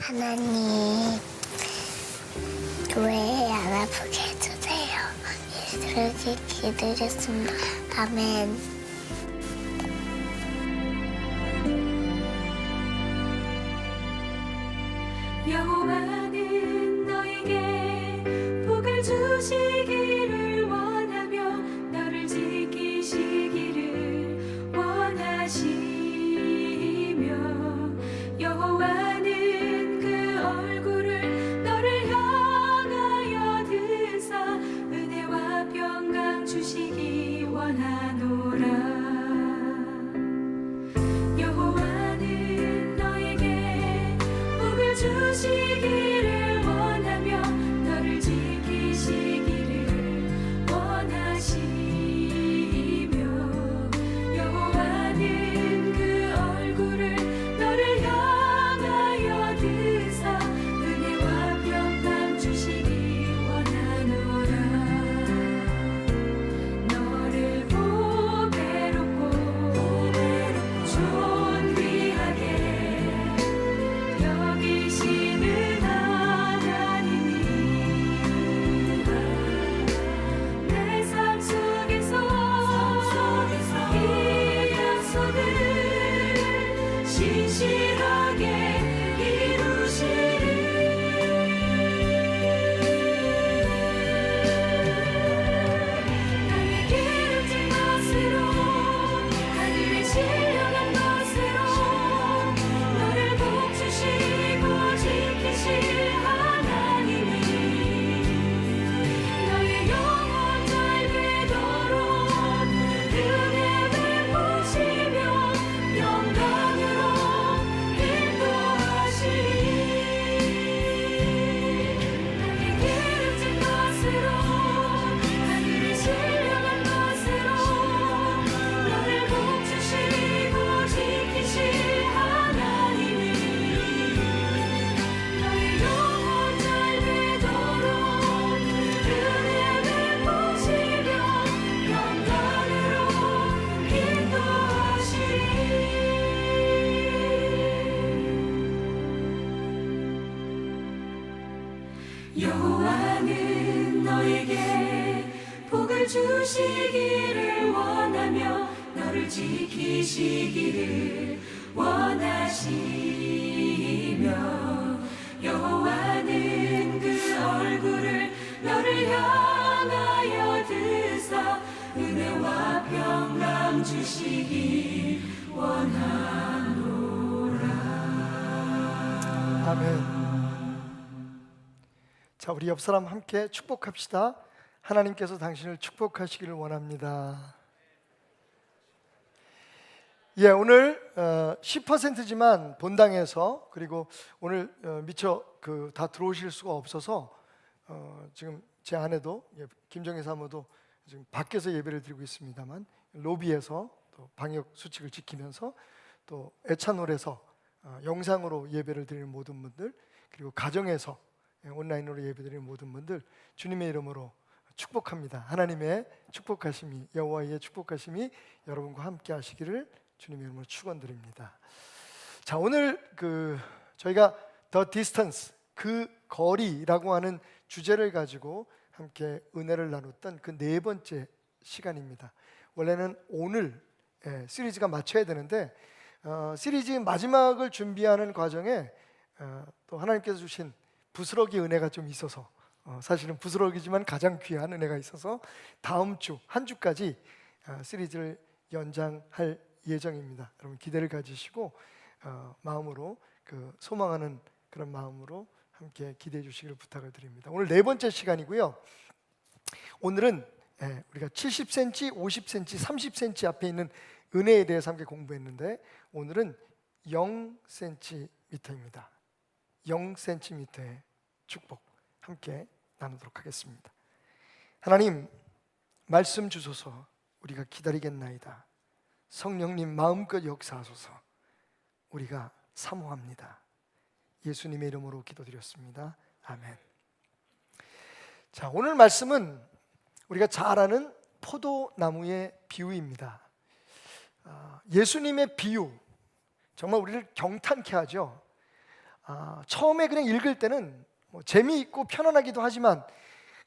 하나님, 교회 안 아프게 해주세요. 이렇게 기도했습니다. 아멘. 여호와는 너에게 복을 주시기를 원하며 너를 지키시기를 원하시며 여호와는 그 얼굴을 너를 향하여 드사 은혜와 평강 주시기 원하노라. 여호와는 너에게 복을 주시기를 원하며 너를 지키시기를 원하시며 여호와는 그 얼굴을 너를 향하여 드사 은혜와 평강 주시기 원하노라. 너를 보배롭고 존귀하게 여기시는 하나님이 내 삶 속에서 이 약속을 신실하게 이루시리. 나의 기름진 것으로 하늘의 신령한 것으로 너를 복주시고 지키실 하나님이 너의 영혼 잘 되도록 은혜 베푸시며 영광으로 인도하시리. 나의 기름진 것으로 하늘의 신령한 것으로 너를 복주시고 지키실 하나님이 너의 영혼 잘 되도록 은혜 베푸시며 영광으로 인도하시리. 여호와는 너에게 복을 주시기를 원하며 너를 지키시기를 원하시며 여호와는 그 얼굴을 너를 향하여 드사 은혜와 평강 주시기 원하노라. 아멘. 자, 우리 옆 사람 함께 축복합시다. 하나님께서 당신을 축복하시기를 원합니다. 예, 오늘 10%지만 본당에서 그리고 오늘 미처 다 들어오실 수가 없어서 지금 제 아내도 김정혜 사모도 지금 밖에서 예배를 드리고 있습니다만 로비에서 또 방역 수칙을 지키면서 또 애찬홀에서 영상으로 예배를 드리는 모든 분들 그리고 가정에서 온라인으로 예배드리는 모든 분들 주님의 이름으로 축복합니다. 하나님의 축복하심이 여호와의 축복하심이 여러분과 함께 하시기를 주님의 이름으로 축원드립니다. 자, 오늘 저희가 The Distance 그 거리라고 하는 주제를 가지고 함께 은혜를 나눴던 그 네 번째 시간입니다. 원래는 오늘 시리즈가 마쳐야 되는데 시리즈 마지막을 준비하는 과정에 또 하나님께서 주신 부스러기 은혜가 좀 있어서 사실은 부스러기지만 가장 귀한 은혜가 있어서 다음 주 한 주까지 시리즈를 연장할 예정입니다. 여러분 기대를 가지시고 마음으로 소망하는 그런 마음으로 함께 기대해 주시기를 부탁을 드립니다. 오늘 네 번째 시간이고요. 오늘은 우리가 70cm, 50cm, 30cm 앞에 있는 은혜에 대해서 함께 공부했는데 오늘은 0cm입니다. 0cm의 축복 함께 나누도록 하겠습니다. 하나님 말씀 주소서. 우리가 기다리겠나이다. 성령님 마음껏 역사하소서. 우리가 사모합니다. 예수님의 이름으로 기도드렸습니다. 아멘. 자, 오늘 말씀은 우리가 잘 아는 포도나무의 비유입니다. 예수님의 비유 정말 우리를 경탄케 하죠. 처음에 그냥 읽을 때는 뭐 재미있고 편안하기도 하지만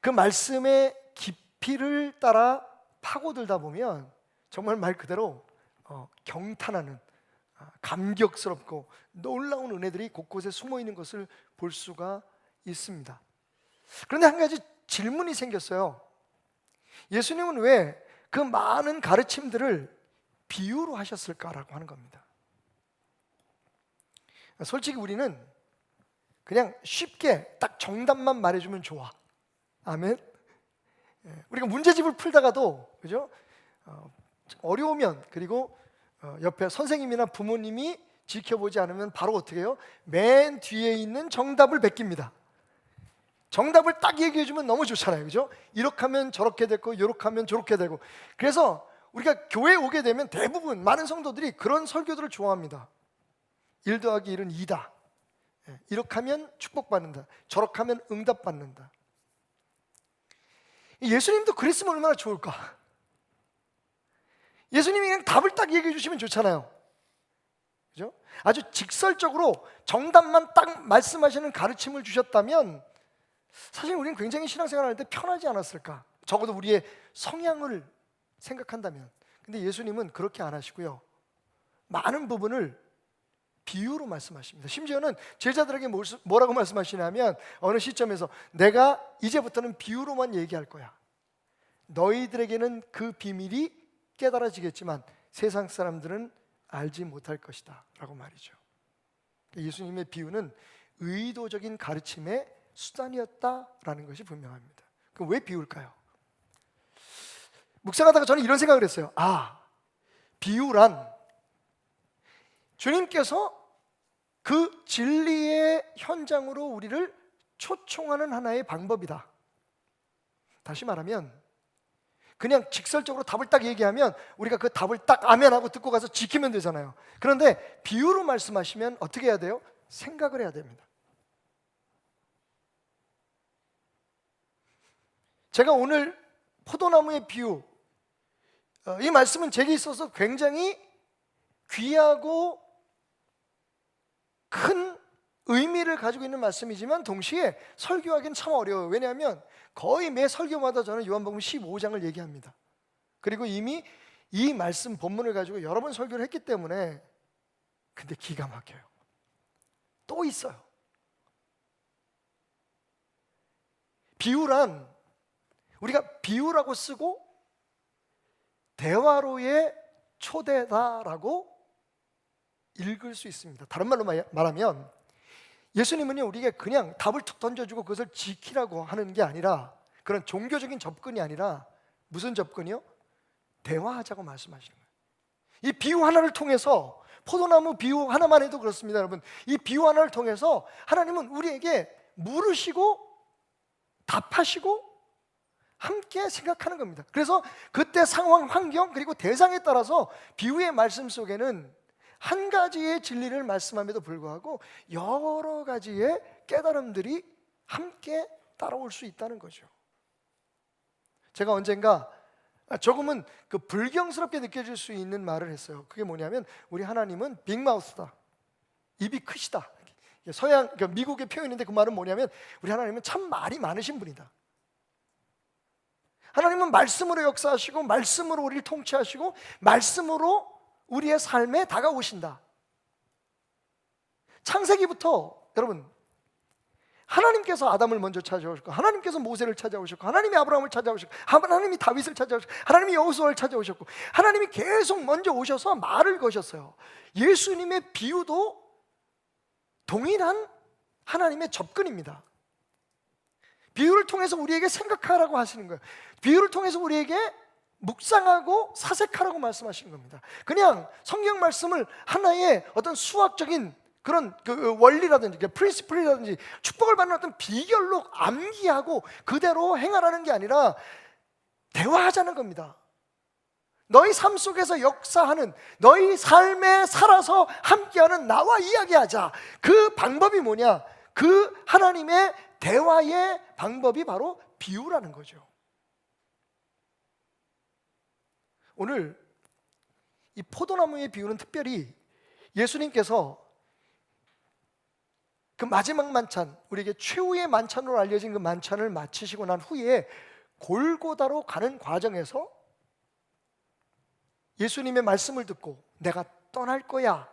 그 말씀의 깊이를 따라 파고들다 보면 정말 말 그대로 경탄하는, 감격스럽고 놀라운 은혜들이 곳곳에 숨어 있는 것을 볼 수가 있습니다. 그런데 한 가지 질문이 생겼어요. 예수님은 왜 그 많은 가르침들을 비유로 하셨을까라고 하는 겁니다. 솔직히 우리는 그냥 쉽게 딱 정답만 말해주면 좋아. 아멘. 우리가 문제집을 풀다가도, 그죠? 어려우면, 그리고 옆에 선생님이나 부모님이 지켜보지 않으면 바로 어떻게 해요? 맨 뒤에 있는 정답을 베낍니다. 정답을 딱 얘기해주면 너무 좋잖아요, 그죠? 이렇게 하면 저렇게 되고, 이렇게 하면 저렇게 되고. 그래서 우리가 교회에 오게 되면 대부분 많은 성도들이 그런 설교들을 좋아합니다. 1 더하기 1은 2다. 이렇게 하면 축복받는다. 저렇게 하면 응답받는다. 예수님도 그랬으면 얼마나 좋을까? 예수님이 그냥 답을 딱 얘기해 주시면 좋잖아요, 그죠? 아주 직설적으로 정답만 딱 말씀하시는 가르침을 주셨다면 사실 우리는 굉장히 신앙생활 할 때 편하지 않았을까? 적어도 우리의 성향을 생각한다면. 근데 예수님은 그렇게 안 하시고요, 많은 부분을 비유로 말씀하십니다. 심지어는 제자들에게 뭐라고 말씀하시냐면 어느 시점에서 내가 이제부터는 비유로만 얘기할 거야. 너희들에게는 그 비밀이 깨달아지겠지만 세상 사람들은 알지 못할 것이다 라고 말이죠. 예수님의 비유는 의도적인 가르침의 수단이었다라는 것이 분명합니다. 그럼 왜 비유일까요? 묵상하다가 저는 이런 생각을 했어요. 비유란 주님께서 그 진리의 현장으로 우리를 초청하는 하나의 방법이다. 다시 말하면 그냥 직설적으로 답을 딱 얘기하면 우리가 그 답을 딱 아멘하고 듣고 가서 지키면 되잖아요. 그런데 비유로 말씀하시면 어떻게 해야 돼요? 생각을 해야 됩니다. 제가 오늘 포도나무의 비유, 이 말씀은 제게 있어서 굉장히 귀하고 큰 의미를 가지고 있는 말씀이지만 동시에 설교하기는 참 어려워요. 왜냐하면 거의 매 설교마다 저는 요한복음 15장을 얘기합니다. 그리고 이미 이 말씀 본문을 가지고 여러 번 설교를 했기 때문에. 근데 기가 막혀요. 또 있어요. 비유란 우리가 비유라고 쓰고 대화로의 초대다라고 읽을 수 있습니다. 다른 말로 말하면 예수님은요, 우리에게 그냥 답을 툭 던져주고 그것을 지키라고 하는 게 아니라, 그런 종교적인 접근이 아니라 무슨 접근이요? 대화하자고 말씀하시는 거예요. 이 비유 하나를 통해서, 포도나무 비유 하나만 해도 그렇습니다, 여러분. 이 비유 하나를 통해서 하나님은 우리에게 물으시고 답하시고 함께 생각하는 겁니다. 그래서 그때 상황, 환경, 그리고 대상에 따라서 비유의 말씀 속에는 한 가지의 진리를 말씀함에도 불구하고 여러 가지의 깨달음들이 함께 따라올 수 있다는 거죠. 제가 언젠가 조금은 그 불경스럽게 느껴질 수 있는 말을 했어요. 그게 뭐냐면 우리 하나님은 빅마우스다, 입이 크시다. 서양, 그러니까 미국의 표현인데 그 말은 뭐냐면 우리 하나님은 참 말이 많으신 분이다. 하나님은 말씀으로 역사하시고 말씀으로 우리를 통치하시고 말씀으로 우리의 삶에 다가오신다. 창세기부터 여러분, 하나님께서 아담을 먼저 찾아오셨고, 하나님께서 모세를 찾아오셨고, 하나님이 아브라함을 찾아오셨고, 하나님이 다윗을 찾아오셨고, 하나님이 여호수아를 찾아오셨고, 하나님이 계속 먼저 오셔서 말을 거셨어요. 예수님의 비유도 동일한 하나님의 접근입니다. 비유를 통해서 우리에게 생각하라고 하시는 거예요. 비유를 통해서 우리에게 묵상하고 사색하라고 말씀하시는 겁니다. 그냥 성경 말씀을 하나의 어떤 수학적인 그런 그 원리라든지 프린시플이라든지 축복을 받는 어떤 비결로 암기하고 그대로 행하라는 게 아니라 대화하자는 겁니다. 너희 삶 속에서 역사하는, 너희 삶에 살아서 함께하는 나와 이야기하자. 그 방법이 뭐냐? 그 하나님의 대화의 방법이 바로 비유라는 거죠. 오늘 이 포도나무의 비유는 특별히 예수님께서 그 마지막 만찬, 우리에게 최후의 만찬으로 알려진 그 만찬을 마치시고 난 후에 골고다로 가는 과정에서 예수님의 말씀을 듣고 내가 떠날 거야,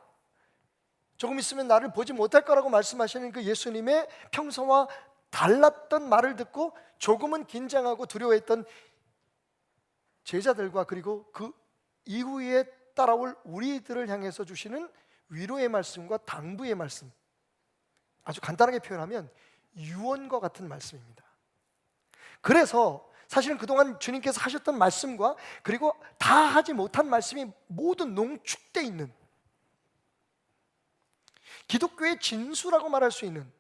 조금 있으면 나를 보지 못할 거라고 말씀하시는 그 예수님의 평소와 달랐던 말을 듣고 조금은 긴장하고 두려워했던 제자들과 그리고 그 이후에 따라올 우리들을 향해서 주시는 위로의 말씀과 당부의 말씀, 아주 간단하게 표현하면 유언과 같은 말씀입니다. 그래서 사실은 그동안 주님께서 하셨던 말씀과 그리고 다 하지 못한 말씀이 모두 농축되어 있는, 기독교의 진수라고 말할 수 있는,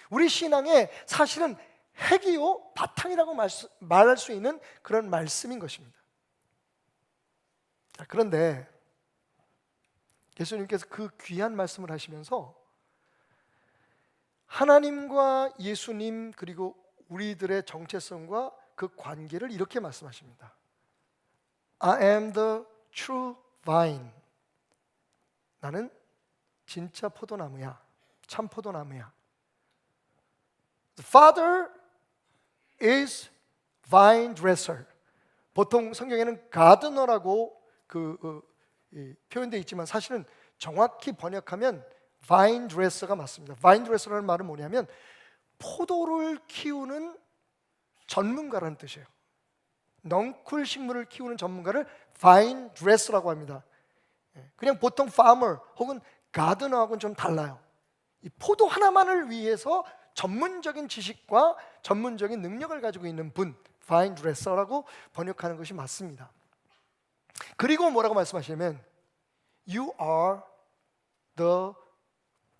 우리 신앙의 사실은 핵이요 바탕이라고 말할 수 있는 그런 말씀인 것입니다. 그런데 예수님께서 그 귀한 말씀을 하시면서 하나님과 예수님 그리고 우리들의 정체성과 그 관계를 이렇게 말씀하십니다. I am the true vine. 나는 진짜 포도나무야, 참 포도나무야. The Father is vine dresser. 보통 성경에는 가드너라고 표현되어 있지만 사실은 정확히 번역하면 vine dresser가 맞습니다. vine dresser라는 말은 뭐냐면 포도를 키우는 전문가라는 뜻이에요. 넝쿨 식물을 키우는 전문가를 vine dresser라고 합니다. 그냥 보통 farmer 혹은 가드너하고는 좀 달라요. 이 포도 하나만을 위해서 전문적인 지식과 전문적인 능력을 가지고 있는 분, vine dresser라고 번역하는 것이 맞습니다. 그리고 뭐라고 말씀하시냐면 You are the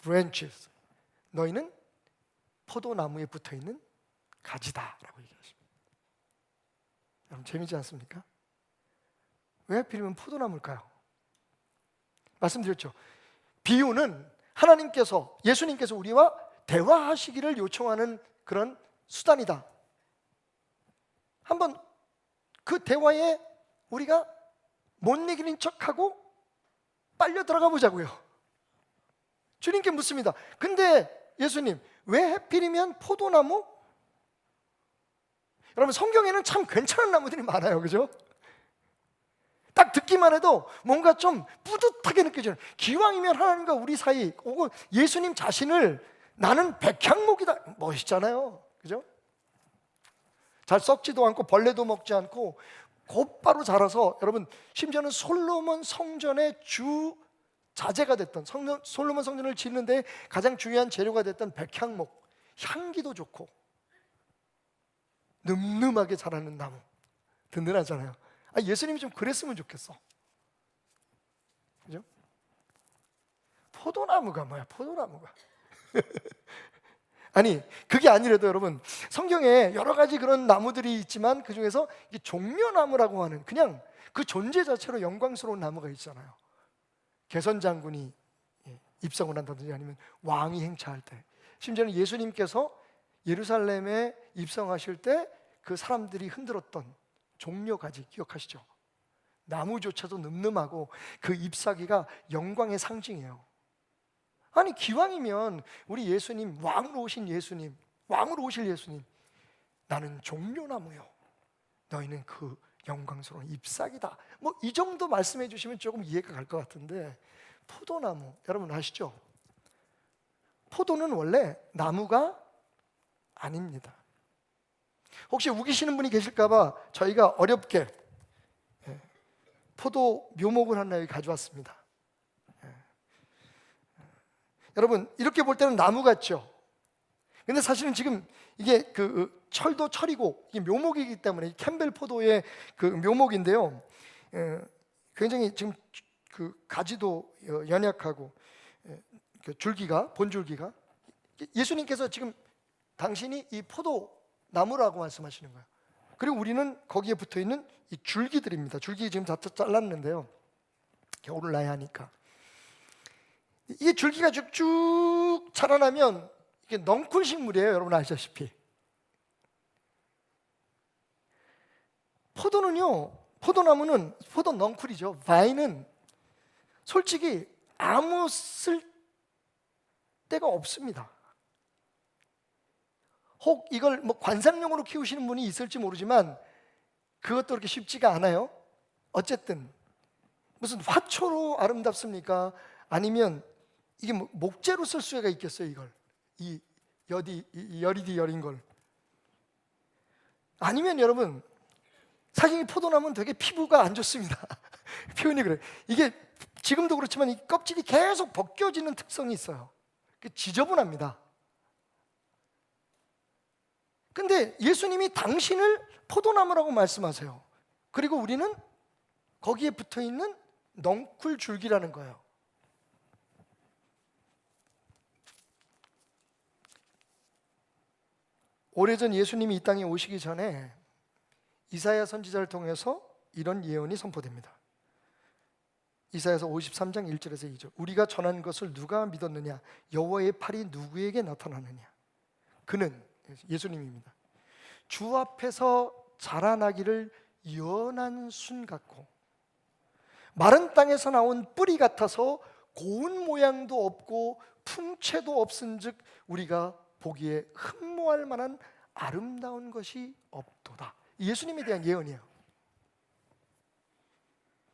branches. 너희는 포도나무에 붙어있는 가지다 라고 얘기하십니다. 여러분 재미지 않습니까? 왜 하필이면 포도나무일까요? 말씀드렸죠. 비유는 하나님께서, 예수님께서 우리와 대화하시기를 요청하는 그런 수단이다. 한번 그 대화에 우리가 못 이기는 척하고 빨려 들어가 보자고요. 주님께 묻습니다. 근데 예수님, 왜 하필이면 포도나무? 여러분 성경에는 참 괜찮은 나무들이 많아요, 그죠? 딱 듣기만 해도 뭔가 좀 뿌듯하게 느껴지는, 기왕이면 하나님과 우리 사이 혹은 예수님 자신을 나는 백향목이다, 멋있잖아요, 그죠? 잘 썩지도 않고 벌레도 먹지 않고 곧바로 자라서, 여러분 심지어는 솔로몬 성전의 주 자재가 됐던, 솔로몬 성전을 짓는데 가장 중요한 재료가 됐던 백향목, 향기도 좋고 늠름하게 자라는 나무, 든든하잖아요. 예수님이 좀 그랬으면 좋겠어, 그죠? 포도나무가 뭐야, 포도나무가. 아니 그게 아니라도 여러분 성경에 여러 가지 그런 나무들이 있지만 그 중에서 종려나무라고 하는, 그냥 그 존재 자체로 영광스러운 나무가 있잖아요. 개선 장군이 입성을 한다든지 아니면 왕이 행차할 때, 심지어는 예수님께서 예루살렘에 입성하실 때 그 사람들이 흔들었던 종려가지 기억하시죠? 나무조차도 늠름하고 그 잎사귀가 영광의 상징이에요. 아니 기왕이면 우리 예수님, 왕으로 오신 예수님, 왕으로 오실 예수님, 나는 종려나무요, 너희는 그 영광스러운 잎사귀다, 뭐 이 정도 말씀해 주시면 조금 이해가 갈 것 같은데, 포도나무, 여러분 아시죠? 포도는 원래 나무가 아닙니다. 혹시 우기시는 분이 계실까봐 저희가 어렵게 포도 묘목을 하나 여기 가져왔습니다. 여러분 이렇게 볼 때는 나무 같죠? 근데 사실은 지금 이게 그 철도 철이고 이게 묘목이기 때문에 캠벨 포도의 그 묘목인데요, 굉장히 지금 그 가지도 연약하고 그 줄기가, 본줄기가, 예수님께서 지금 당신이 이 포도 나무라고 말씀하시는 거예요. 그리고 우리는 거기에 붙어 있는 이 줄기들입니다. 줄기 지금 다 잘랐는데요, 겨울을 나야 하니까 이 줄기가 쭉쭉 자라나면 이게 넝쿨 식물이에요. 여러분 아시다시피 포도는요, 포도나무는 포도 넝쿨이죠. 바인은 솔직히 아무 데가 없습니다. 혹 이걸 뭐 관상용으로 키우시는 분이 있을지 모르지만 그것도 그렇게 쉽지가 않아요. 어쨌든 무슨 화초로 아름답습니까? 아니면 이게 뭐 목재로 쓸 수가 있겠어요? 이걸 이 열이디 열인 걸. 아니면 여러분 사실 이 포도나무는 되게 피부가 안 좋습니다. 표현이 그래요. 이게 지금도 그렇지만 이 껍질이 계속 벗겨지는 특성이 있어요. 지저분합니다. 근데 예수님이 당신을 포도나무라고 말씀하세요. 그리고 우리는 거기에 붙어있는 넝쿨 줄기라는 거예요. 오래전 예수님이 이 땅에 오시기 전에 이사야 선지자를 통해서 이런 예언이 선포됩니다. 이사야서 53장 1절에서 2절. 우리가 전한 것을 누가 믿었느냐? 여호와의 팔이 누구에게 나타나느냐? 그는 예수님입니다. 주 앞에서 자라나기를 연한 순 같고 마른 땅에서 나온 뿌리 같아서 고운 모양도 없고 풍채도 없은즉 우리가 보기에 흠모할 만한 아름다운 것이 없도다. 예수님에 대한 예언이에요.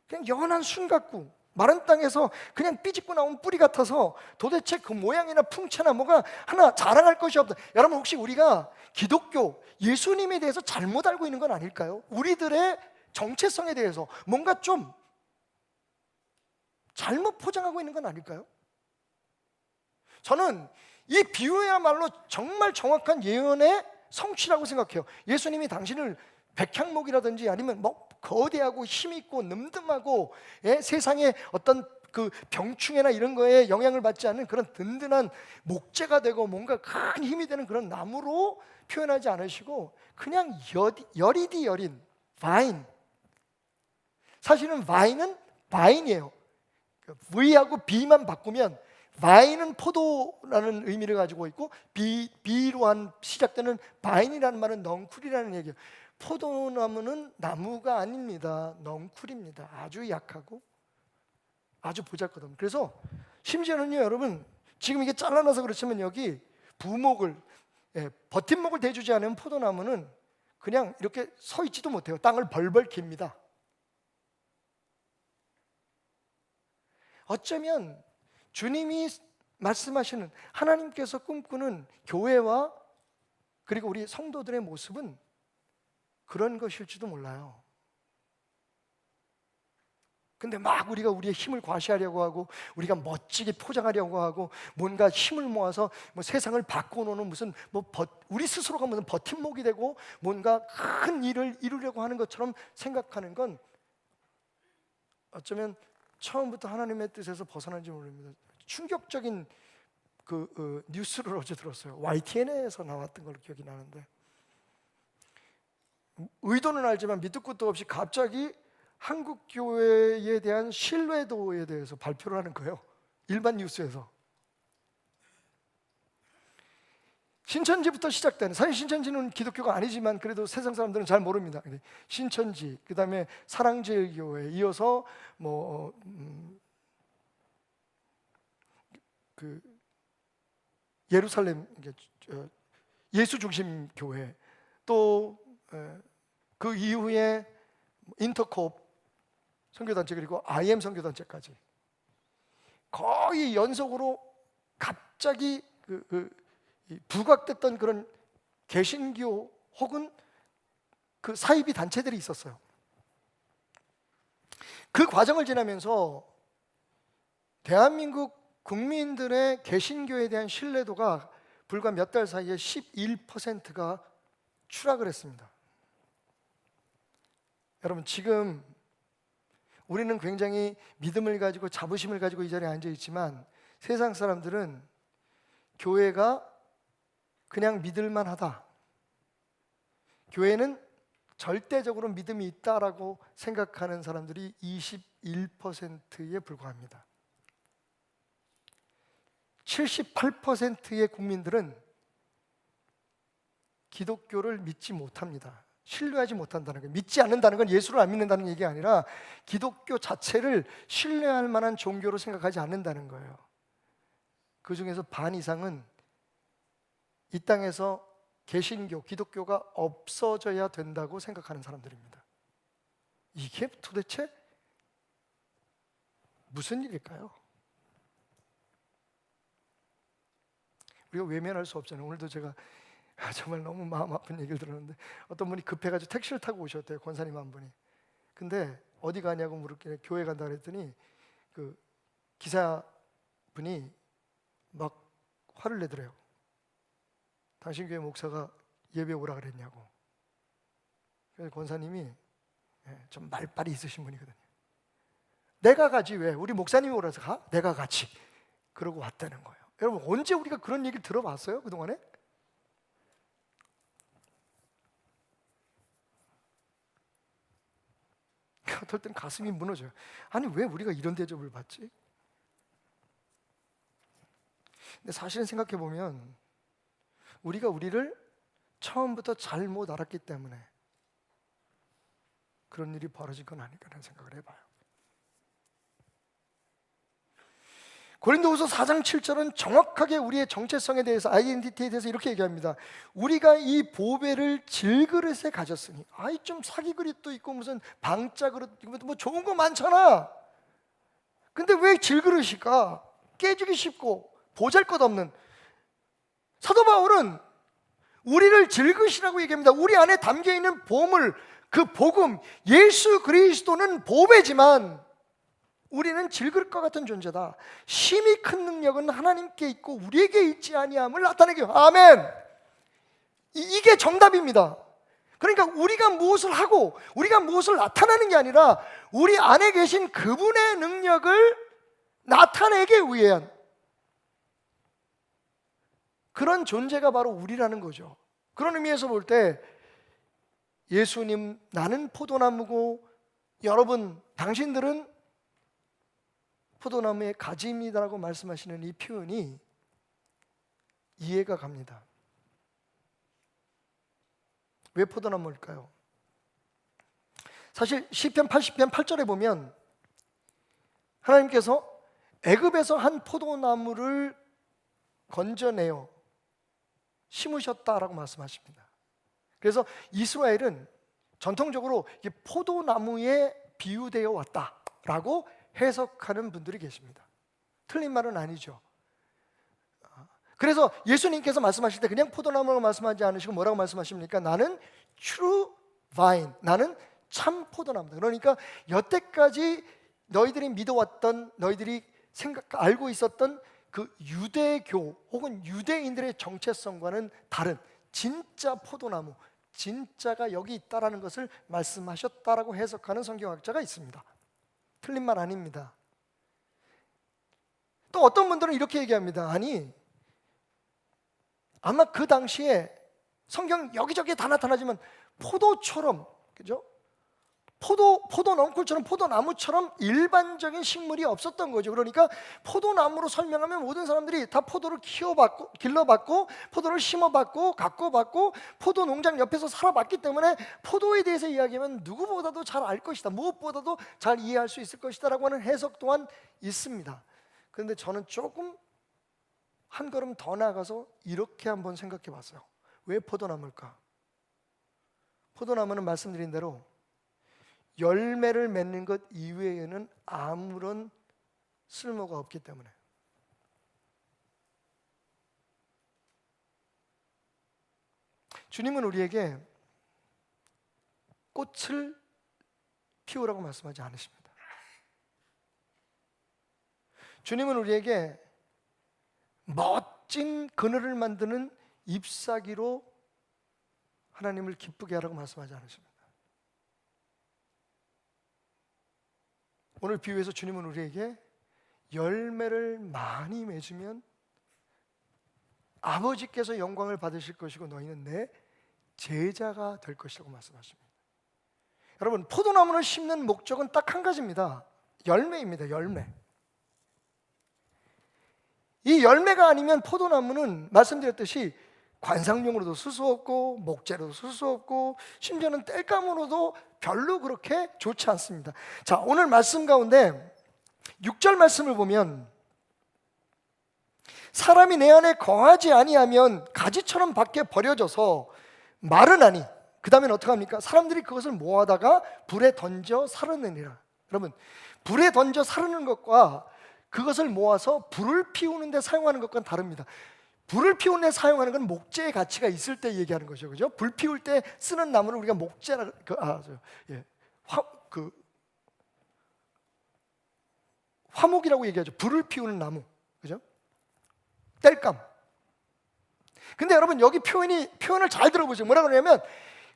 그냥 연한 순 같고 마른 땅에서 그냥 삐집고 나온 뿌리 같아서 도대체 그 모양이나 풍채나 뭐가 하나 자랑할 것이 없다. 여러분 혹시 우리가 기독교 예수님에 대해서 잘못 알고 있는 건 아닐까요? 우리들의 정체성에 대해서 뭔가 좀 잘못 포장하고 있는 건 아닐까요? 저는 이 비유야말로 정말 정확한 예언의 성취라고 생각해요. 예수님이 당신을 백향목이라든지 아니면 뭐 거대하고 힘있고 늠름하고 세상에 어떤 그 병충해나 이런 거에 영향을 받지 않는 그런 든든한 목재가 되고 뭔가 큰 힘이 되는 그런 나무로 표현하지 않으시고 그냥 열이디 열인 바인. 사실은 바인은 바인이에요. V하고 B만 바꾸면 바인은 포도라는 의미를 가지고 있고 B로 한 시작되는 바인이라는 말은 넝쿨이라는 얘기예요. 포도나무는 나무가 아닙니다. 넝쿨입니다. 아주 약하고 아주 보잘것없는. 그래서 심지어는요 여러분 지금 이게 잘라놔서 그렇지만 여기 부목을 버팀목을 대주지 않으면 포도나무는 그냥 이렇게 서 있지도 못해요. 땅을 벌벌 깁니다. 어쩌면 주님이 말씀하시는 하나님께서 꿈꾸는 교회와 그리고 우리 성도들의 모습은 그런 것일지도 몰라요. 근데 막 우리가 우리의 힘을 과시하려고 하고 우리가 멋지게 포장하려고 하고 뭔가 힘을 모아서 뭐 세상을 바꿔놓는 무슨 우리 스스로가 무슨 버팀목이 되고 뭔가 큰 일을 이루려고 하는 것처럼 생각하는 건 어쩌면 처음부터 하나님의 뜻에서 벗어난지 모릅니다. 충격적인 뉴스를 어제 들었어요. YTN에서 나왔던 걸로 기억이 나는데 의도는 알지만 밑도 끝도 없이 갑자기 한국 교회에 대한 신뢰도에 대해서 발표를 하는 거예요. 일반 뉴스에서. 신천지부터 시작되는, 사실 신천지는 기독교가 아니지만 그래도 세상 사람들은 잘 모릅니다. 신천지, 그 다음에 사랑제일교회, 이어서 예루살렘 예수중심교회, 또 그 이후에 인터콥 선교단체 그리고 IM 선교단체까지 거의 연속으로 갑자기 부각됐던 그런 개신교 혹은 그 사이비 단체들이 있었어요. 그 과정을 지나면서 대한민국 국민들의 개신교에 대한 신뢰도가 불과 몇 달 사이에 11%가 추락을 했습니다. 여러분 지금 우리는 굉장히 믿음을 가지고 자부심을 가지고 이 자리에 앉아 있지만 세상 사람들은 교회가 그냥 믿을만 하다, 교회는 절대적으로 믿음이 있다라고 생각하는 사람들이 21%에 불과합니다. 78%의 국민들은 기독교를 믿지 못합니다. 신뢰하지 못한다는 거예요. 믿지 않는다는 건 예수를 안 믿는다는 얘기가 아니라 기독교 자체를 신뢰할 만한 종교로 생각하지 않는다는 거예요. 그 중에서 반 이상은 이 땅에서 개신교, 기독교가 없어져야 된다고 생각하는 사람들입니다. 이게 도대체 무슨 일일까요? 우리가 외면할 수 없잖아요. 오늘도 제가 정말 너무 마음 아픈 얘기를 들었는데 어떤 분이 급해가지고 택시를 타고 오셨대요. 권사님 한 분이. 근데 어디 가냐고 물었길래 교회 간다 그랬더니 그 기사분이 막 화를 내더래요. 당신 교회 목사가 예배 오라 그랬냐고. 그래서 권사님이 좀 말빨이 있으신 분이거든요. 내가 가지 왜? 우리 목사님이 오라서 가? 내가 같이. 그러고 왔다는 거예요. 여러분 언제 우리가 그런 얘기를 들어봤어요? 그동안에? 어떨 땐 가슴이 무너져요. 아니 왜 우리가 이런 대접을 받지? 근데 사실은 생각해 보면 우리가 우리를 처음부터 잘못 알았기 때문에 그런 일이 벌어진 건 아닐까라는 생각을 해봐요. 고린도후서 4장 7절은 정확하게 우리의 정체성에 대해서, 아이덴티티에 대해서 이렇게 얘기합니다. 우리가 이 보배를 질그릇에 가졌으니, 아이 좀 사기 그릇도 있고 무슨 방자 그릇, 뭐 좋은 거 많잖아. 근데 왜 질그릇일까? 깨지기 쉽고 보잘것없는. 사도 바울은 우리를 질그릇이라고 얘기합니다. 우리 안에 담겨있는 보물, 그 복음, 예수 그리스도는 보배지만 우리는 질그릇과 같은 존재다. 심히 큰 능력은 하나님께 있고 우리에게 있지 아니함을 나타내게. 아멘. 이게 정답입니다. 그러니까 우리가 무엇을 하고 우리가 무엇을 나타내는 게 아니라 우리 안에 계신 그분의 능력을 나타내기 위한 그런 존재가 바로 우리라는 거죠. 그런 의미에서 볼 때 예수님, 나는 포도나무고 여러분, 당신들은 포도나무의 가지입니다라고 말씀하시는 이 표현이 이해가 갑니다. 왜 포도나무일까요? 사실 시편 80편 8절에 보면 하나님께서 애굽에서 한 포도나무를 건져내어 심으셨다라고 말씀하십니다. 그래서 이스라엘은 전통적으로 포도나무에 비유되어 왔다라고 해석하는 분들이 계십니다. 틀린 말은 아니죠. 그래서 예수님께서 말씀하실 때 그냥 포도나무라고 말씀하지 않으시고 뭐라고 말씀하십니까? 나는 true vine, 나는 참 포도나무다. 그러니까 여태까지 너희들이 믿어왔던, 너희들이 알고 있었던 그 유대교 혹은 유대인들의 정체성과는 다른 진짜 포도나무, 진짜가 여기 있다라는 것을 말씀하셨다라고 해석하는 성경학자가 있습니다. 틀린 말 아닙니다. 또 어떤 분들은 이렇게 얘기합니다. 아니, 아마 그 당시에 성경 여기저기 다 나타나지만 포도처럼, 그죠? 포도넝쿨처럼, 포도나무처럼 일반적인 식물이 없었던 거죠. 그러니까 포도나무로 설명하면 모든 사람들이 다 포도를 키워봤고, 길러봤고, 포도를 심어봤고, 가꿔봤고, 포도 농장 옆에서 살아봤기 때문에 포도에 대해서 이야기하면 누구보다도 잘 알 것이다, 무엇보다도 잘 이해할 수 있을 것이다 라고 하는 해석 또한 있습니다. 그런데 저는 조금 한 걸음 더 나가서 이렇게 한번 생각해 봤어요. 왜 포도나무일까? 포도나무는 말씀드린 대로 열매를 맺는 것 이외에는 아무런 쓸모가 없기 때문에. 주님은 우리에게 꽃을 피우라고 말씀하지 않으십니다. 주님은 우리에게 멋진 그늘을 만드는 잎사귀로 하나님을 기쁘게 하라고 말씀하지 않으십니다. 오늘 비유에서 주님은 우리에게 열매를 많이 맺으면 아버지께서 영광을 받으실 것이고 너희는 내 제자가 될 것이라고 말씀하십니다. 여러분, 포도나무를 심는 목적은 딱 한 가지입니다. 열매입니다. 열매. 이 열매가 아니면 포도나무는 말씀드렸듯이 관상용으로도 쓸 수 없고 목재로도 쓸 수 없고 심지어는 땔감으로도 별로 그렇게 좋지 않습니다. 자, 오늘 말씀 가운데 6절 말씀을 보면 사람이 내 안에 거하지 아니하면 가지처럼 밖에 버려져서 마르나니, 그 다음에는 어떻게 합니까? 사람들이 그것을 모아다가 불에 던져 사르느니라. 여러분, 불에 던져 사르는 것과 그것을 모아서 불을 피우는 데 사용하는 것과는 다릅니다. 불을 피우는 데 사용하는 건 목재의 가치가 있을 때 얘기하는 거죠, 그죠? 불 피울 때 쓰는 나무를 우리가 목재라, 화목이라고 얘기하죠. 불을 피우는 나무, 그죠? 땔감. 근데 여러분, 여기 표현을 잘 들어보세요. 뭐라 그러냐면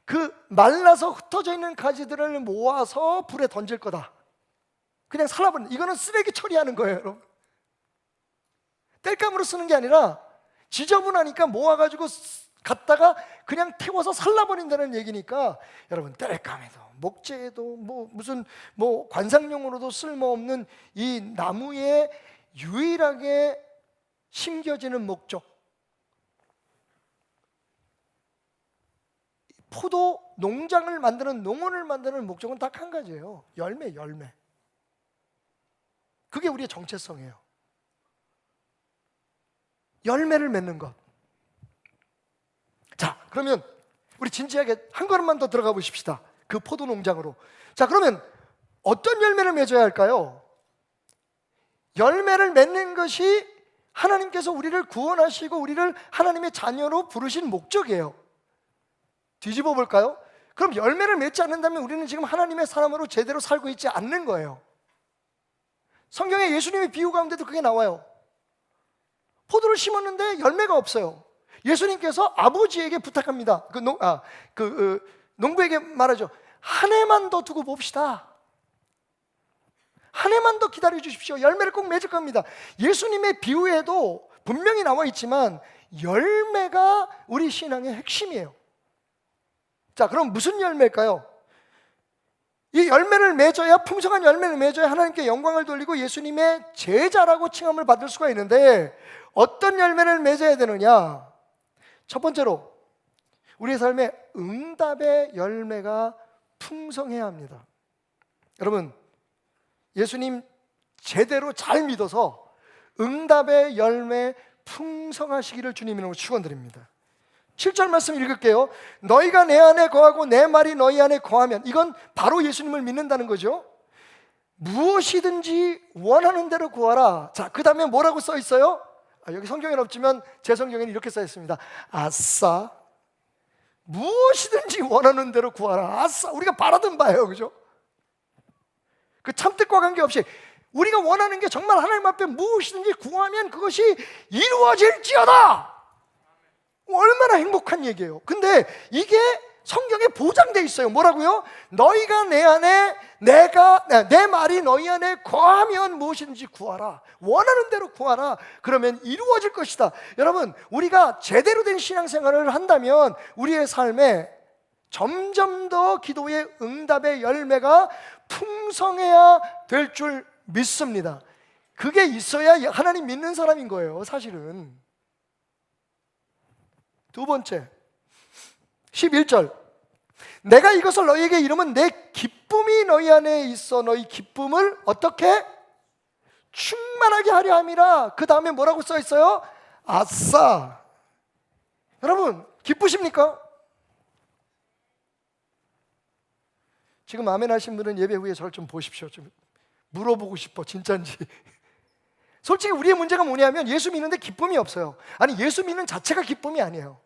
그 말라서 흩어져 있는 가지들을 모아서 불에 던질 거다. 그냥 살라버리는, 이거는 쓰레기 처리하는 거예요, 여러분. 땔감으로 쓰는 게 아니라 지저분하니까 모아가지고 갖다가 그냥 태워서 살라버린다는 얘기니까, 여러분, 땔감에도 목재에도 무슨 관상용으로도 쓸모없는 이 나무에 유일하게 심겨지는 목적, 포도 농장을 만드는, 농원을 만드는 목적은 딱 한 가지예요. 열매. 그게 우리의 정체성이에요. 열매를 맺는 것. 자, 그러면 우리 진지하게 한 걸음만 더 들어가 보십시다. 그 포도 농장으로. 자, 그러면 어떤 열매를 맺어야 할까요? 열매를 맺는 것이 하나님께서 우리를 구원하시고 우리를 하나님의 자녀로 부르신 목적이에요. 뒤집어 볼까요? 그럼 열매를 맺지 않는다면 우리는 지금 하나님의 사람으로 제대로 살고 있지 않는 거예요. 성경에 예수님의 비유 가운데도 그게 나와요. 포도를 심었는데 열매가 없어요. 예수님께서 아버지에게 부탁합니다. 농부에게 말하죠. 한 해만 더 두고 봅시다. 한 해만 더 기다려 주십시오. 열매를 꼭 맺을 겁니다. 예수님의 비유에도 분명히 나와 있지만 열매가 우리 신앙의 핵심이에요. 자, 그럼 무슨 열매일까요? 이 열매를 맺어야, 풍성한 열매를 맺어야 하나님께 영광을 돌리고 예수님의 제자라고 칭함을 받을 수가 있는데, 어떤 열매를 맺어야 되느냐? 첫 번째로 우리의 삶에 응답의 열매가 풍성해야 합니다. 여러분, 예수님 제대로 잘 믿어서 응답의 열매 풍성하시기를 주님 이름으로 축원드립니다. 7절 말씀 읽을게요. 너희가 내 안에 거하고 내 말이 너희 안에 거하면, 이건 바로 예수님을 믿는다는 거죠. 무엇이든지 원하는 대로 구하라. 자, 그 다음에 뭐라고 써 있어요? 여기 성경에는 없지만 제 성경에는 이렇게 써 있습니다. 아싸, 무엇이든지 원하는 대로 구하라. 아싸, 우리가 바라던 바예요, 그죠? 그 참뜻과 관계없이 우리가 원하는 게 정말 하나님 앞에 무엇이든지 구하면 그것이 이루어질지어다. 얼마나 행복한 얘기예요. 근데 이게 성경에 보장돼 있어요. 뭐라고요? 너희가 내 안에, 내 말이 너희 안에 거하면 무엇이든지 구하라. 원하는 대로 구하라. 그러면 이루어질 것이다. 여러분, 우리가 제대로 된 신앙생활을 한다면 우리의 삶에 점점 더 기도의 응답의 열매가 풍성해야 될 줄 믿습니다. 그게 있어야 하나님 믿는 사람인 거예요, 사실은. 두 번째, 11절. 내가 이것을 너희에게 이르면 내 기쁨이 너희 안에 있어 너희 기쁨을 어떻게? 충만하게 하려 함이라. 그 다음에 뭐라고 써 있어요? 아싸. 여러분, 기쁘십니까? 지금 아멘 하신 분은 예배 후에 저를 좀 보십시오. 좀 물어보고 싶어, 진짜인지. 솔직히 우리의 문제가 뭐냐면 예수 믿는데 기쁨이 없어요. 아니, 예수 믿는 자체가 기쁨이 아니에요.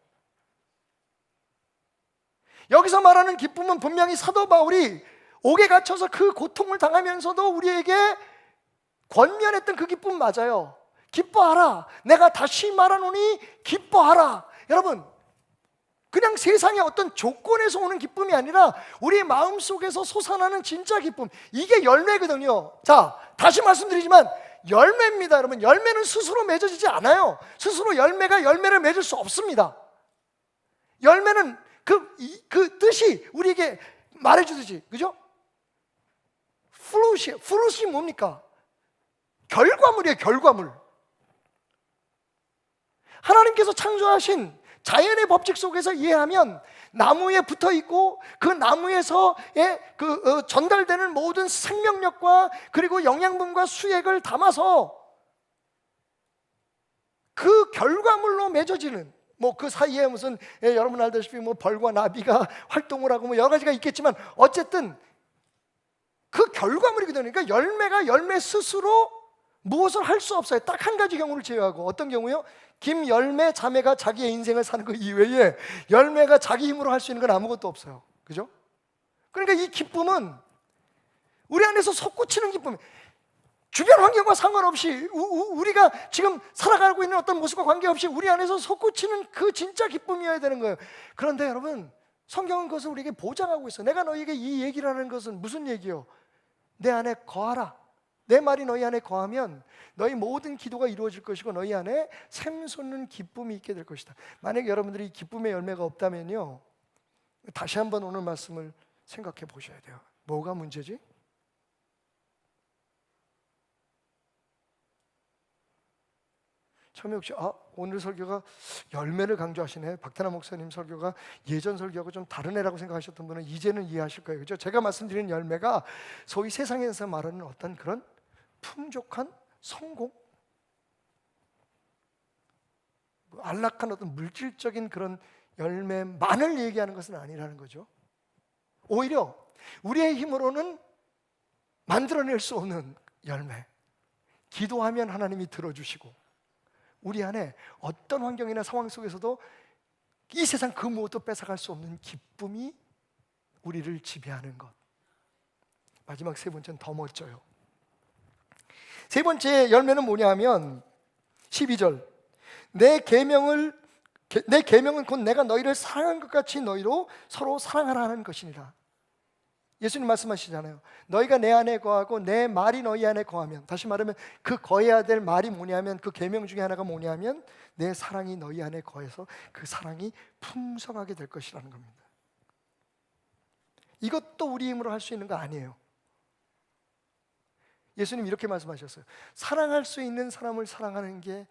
여기서 말하는 기쁨은 분명히 사도 바울이 옥에 갇혀서 그 고통을 당하면서도 우리에게 권면했던 그 기쁨 맞아요. 기뻐하라. 내가 다시 말하노니 기뻐하라. 여러분, 그냥 세상의 어떤 조건에서 오는 기쁨이 아니라 우리 마음속에서 솟아나는 진짜 기쁨, 이게 열매거든요. 자, 다시 말씀드리지만 열매입니다. 여러분, 열매는 스스로 맺어지지 않아요. 스스로 열매가 열매를 맺을 수 없습니다. 열매는 그 뜻이 우리에게 말해주듯이, 그죠? 프루시 뭡니까? 결과물이에요, 결과물. 하나님께서 창조하신 자연의 법칙 속에서 이해하면 나무에 붙어 있고 그 나무에서의 전달되는 모든 생명력과 그리고 영양분과 수액을 담아서 그 결과물로 맺어지는, 뭐 그 사이에 무슨 여러분 알다시피 뭐 벌과 나비가 활동을 하고 뭐 여러 가지가 있겠지만 어쨌든 그 결과물이거든요. 그러니까 열매가 열매 스스로 무엇을 할 수 없어요. 딱 한 가지 경우를 제외하고. 어떤 경우요? 김열매 자매가 자기의 인생을 사는 것 이외에 열매가 자기 힘으로 할 수 있는 건 아무것도 없어요. 그죠? 그러니까 이 기쁨은 우리 안에서 솟구치는 기쁨, 주변 환경과 상관없이 우리가 지금 살아가고 있는 어떤 모습과 관계없이 우리 안에서 솟구치는 그 진짜 기쁨이어야 되는 거예요. 그런데 여러분, 성경은 그것을 우리에게 보장하고 있어요. 내가 너희에게 이 얘기를 하는 것은 무슨 얘기요? 내 안에 거하라. 내 말이 너희 안에 거하면 너희 모든 기도가 이루어질 것이고 너희 안에 샘솟는 기쁨이 있게 될 것이다. 만약에 여러분들이 기쁨의 열매가 없다면요, 다시 한번 오늘 말씀을 생각해 보셔야 돼요. 뭐가 문제지? 처음에 혹시 오늘 설교가 열매를 강조하시네, 박태나 목사님 설교가 예전 설교하고 좀 다른 애라고 생각하셨던 분은 이제는 이해하실 거예요. 그렇죠? 제가 말씀드리는 열매가 소위 세상에서 말하는 어떤 그런 풍족한 성공, 안락한 어떤 물질적인 그런 열매만을 얘기하는 것은 아니라는 거죠. 오히려 우리의 힘으로는 만들어낼 수 없는 열매, 기도하면 하나님이 들어주시고 우리 안에 어떤 환경이나 상황 속에서도 이 세상 그 무엇도 뺏어갈 수 없는 기쁨이 우리를 지배하는 것. 마지막 세 번째는 더 멋져요. 세 번째 열매는 뭐냐 하면 12절, 내 계명은 곧 내가 너희를 사랑한 것 같이 너희로 서로 사랑하라 하는 것이니라. 예수님 말씀하시잖아요. 너희가 내 안에 거하고 내 말이 너희 안에 거하면, 다시 말하면 그 거해야 될 말이 뭐냐면, 그 계명 중에 하나가 뭐냐면 내 사랑이 너희 안에 거해서 그 사랑이 풍성하게 될 것이라는 겁니다. 이것도 우리 힘으로 할 수 있는 거 아니에요. 예수님 이렇게 말씀하셨어요. 사랑할 수 있는 사람을 사랑하는 게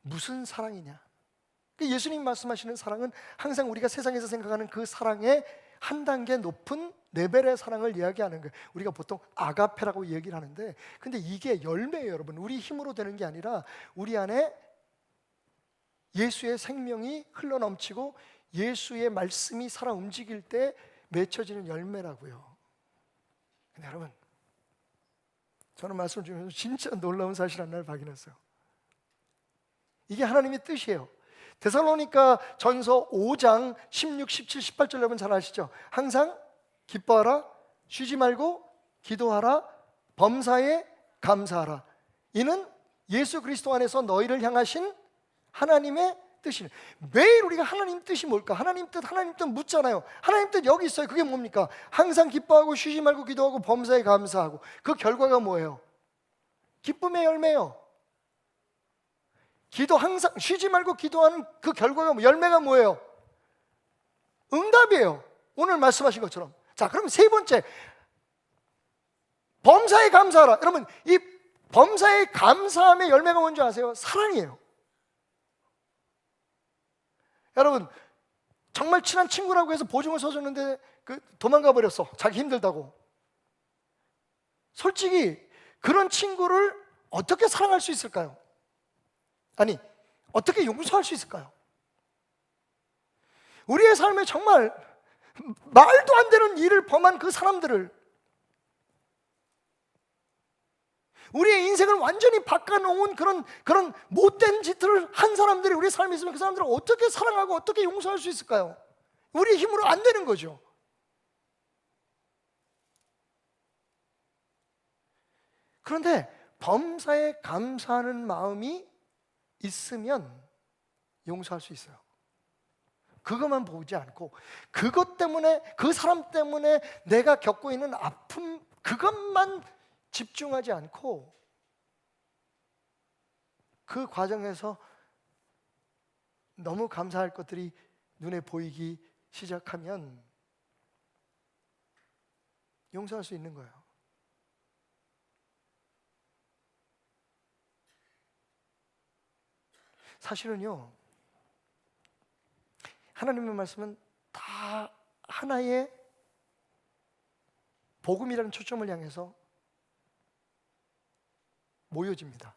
무슨 사랑이냐. 예수님 말씀하시는 사랑은 항상 우리가 세상에서 생각하는 그 사랑의 한 단계 높은 레벨의 사랑을 이야기하는 거예요. 우리가 보통 아가페라고 얘기를 하는데, 근데 이게 열매예요. 여러분, 우리 힘으로 되는 게 아니라 우리 안에 예수의 생명이 흘러넘치고 예수의 말씀이 살아 움직일 때 맺혀지는 열매라고요. 근데 여러분, 저는 말씀을 주면서 진짜 놀라운 사실 하나를 발견했어요. 이게 하나님의 뜻이에요. 데살로니가 전서 5장 16, 17, 18절 여러분 잘 아시죠? 항상 기뻐하라, 쉬지 말고 기도하라, 범사에 감사하라. 이는 예수 그리스도 안에서 너희를 향하신 하나님의 뜻이네. 매일 우리가 하나님 뜻이 뭘까? 하나님 뜻 묻잖아요. 하나님 뜻 여기 있어요. 그게 뭡니까? 항상 기뻐하고 쉬지 말고 기도하고 범사에 감사하고. 그 결과가 뭐예요? 기쁨의 열매요. 기도 항상 쉬지 말고 기도하는 그 결과가 열매가 뭐예요? 응답이에요. 오늘 말씀하신 것처럼. 자, 그럼 세 번째, 범사에 감사하라. 여러분, 이 범사에 감사함의 열매가 뭔지 아세요? 사랑이에요. 여러분, 정말 친한 친구라고 해서 보증을 서줬는데 도망가 버렸어. 자기 힘들다고. 솔직히 그런 친구를 어떻게 사랑할 수 있을까요? 아니, 어떻게 용서할 수 있을까요? 우리의 삶에 정말 말도 안 되는 일을 범한 그 사람들을, 우리의 인생을 완전히 바꿔놓은 그런 못된 짓을 한 사람들이 우리 삶에 있으면 그 사람들을 어떻게 사랑하고 어떻게 용서할 수 있을까요? 우리의 힘으로 안 되는 거죠. 그런데 범사에 감사하는 마음이 있으면 용서할 수 있어요. 그것만 보지 않고 그것 때문에, 그 사람 때문에 내가 겪고 있는 아픔, 그것만 집중하지 않고 그 과정에서 너무 감사할 것들이 눈에 보이기 시작하면 용서할 수 있는 거예요. 사실은요, 하나님의 말씀은 다 하나의 복음이라는 초점을 향해서 모여집니다.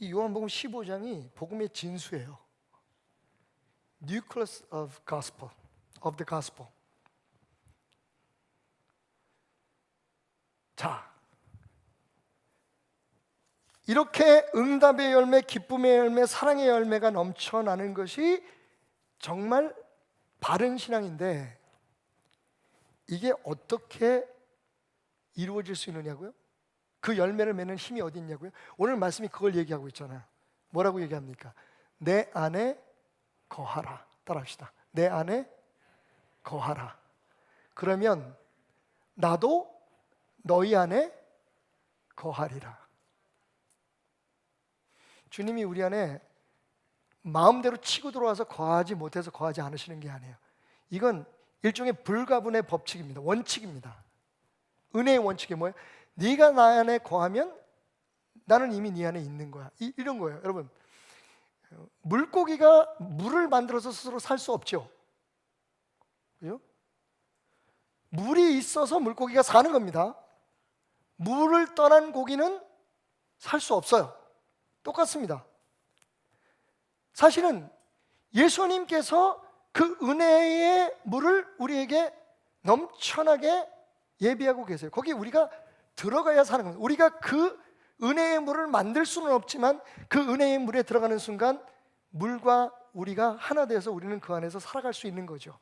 이 요한복음 15장이 복음의 진수예요. Nucleus of gospel, of the gospel. 자, 이렇게 응답의 열매, 기쁨의 열매, 사랑의 열매가 넘쳐나는 것이 정말 바른 신앙인데, 이게 어떻게 이루어질 수 있느냐고요? 그 열매를 맺는 힘이 어디 있냐고요? 오늘 말씀이 그걸 얘기하고 있잖아요. 뭐라고 얘기합니까? 내 안에 거하라. 따라합시다. 내 안에 거하라. 그러면 나도 너희 안에 거하리라. 주님이 우리 안에 마음대로 치고 들어와서 거하지 못해서 거하지 않으시는 게 아니에요. 이건 일종의 불가분의 법칙입니다. 원칙입니다. 은혜의 원칙이 뭐예요? 네가 나 안에 거하면 나는 이미 네 안에 있는 거야. 이런 거예요. 여러분, 물고기가 물을 만들어서 스스로 살 수 없죠. 그죠? 물이 있어서 물고기가 사는 겁니다. 물을 떠난 고기는 살 수 없어요. 똑같습니다. 사실은 예수님께서 그 은혜의 물을 우리에게 넘쳐나게 예비하고 계세요. 거기 우리가 들어가야 사는 겁니다. 우리가 그 은혜의 물을 만들 수는 없지만 그 은혜의 물에 들어가는 순간 물과 우리가 하나 되어서 우리는 그 안에서 살아갈 수 있는 거죠.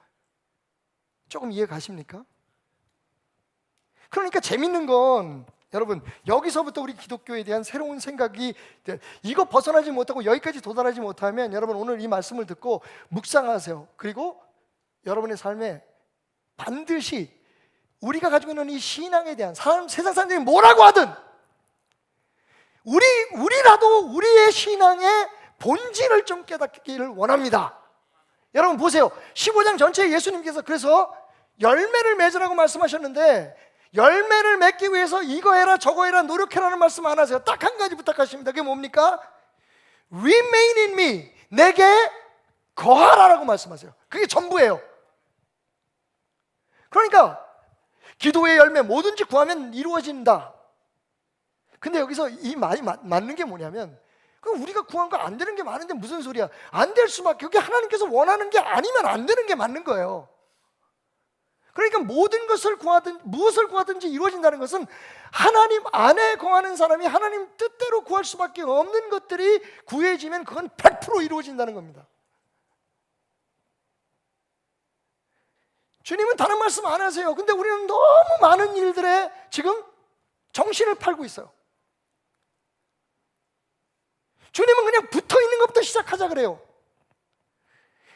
조금 이해 가십니까? 그러니까 재밌는 건 여러분, 여기서부터 우리 기독교에 대한 새로운 생각이, 이거 벗어나지 못하고 여기까지 도달하지 못하면 여러분 오늘 이 말씀을 듣고 묵상하세요. 그리고 여러분의 삶에 반드시 우리가 가지고 있는 이 신앙에 대한, 세상 사람들이 뭐라고 하든 우리라도 우리의 신앙의 본질을 좀 깨닫기를 원합니다. 여러분 보세요. 15장 전체에 예수님께서 그래서 열매를 맺으라고 말씀하셨는데, 열매를 맺기 위해서 이거 해라 저거 해라 노력해라는 말씀 안 하세요. 딱 한 가지 부탁하십니다. 그게 뭡니까? Remain in me, 내게 거하라라고 말씀하세요. 그게 전부예요. 그러니까 기도의 열매 뭐든지 구하면 이루어진다. 근데 여기서 이 말이 맞는 게 뭐냐면, 그럼 우리가 구한 거 안 되는 게 많은데 무슨 소리야? 안 될 수밖에. 그게 하나님께서 원하는 게 아니면 안 되는 게 맞는 거예요. 그러니까 모든 것을 구하든 무엇을 구하든지 이루어진다는 것은 하나님 안에 거하는 사람이 하나님 뜻대로 구할 수밖에 없는 것들이 구해지면 그건 100% 이루어진다는 겁니다. 주님은 다른 말씀 안 하세요. 근데 우리는 너무 많은 일들에 지금 정신을 팔고 있어요. 주님은 그냥 붙어있는 것부터 시작하자 그래요.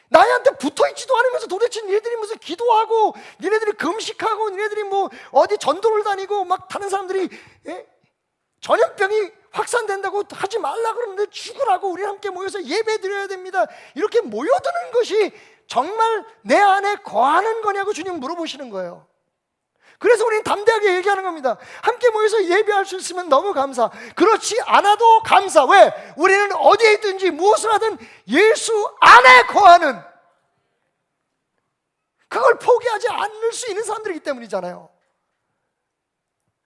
나한테 붙어있지도 않으면서 도대체 니네들이 무슨 기도하고 니네들이 금식하고 니네들이 뭐 어디 전도를 다니고 막 다른 사람들이 전염병이 확산된다고 하지 말라 그러는데 죽으라고 우리 함께 모여서 예배 드려야 됩니다. 이렇게 모여드는 것이 정말 내 안에 거하는 거냐고 주님 물어보시는 거예요. 그래서 우리는 담대하게 얘기하는 겁니다. 함께 모여서 예배할 수 있으면 너무 감사. 그렇지 않아도 감사. 왜? 우리는 어디에 있든지 무엇을 하든 예수 안에 거하는, 그걸 포기하지 않을 수 있는 사람들이기 때문이잖아요.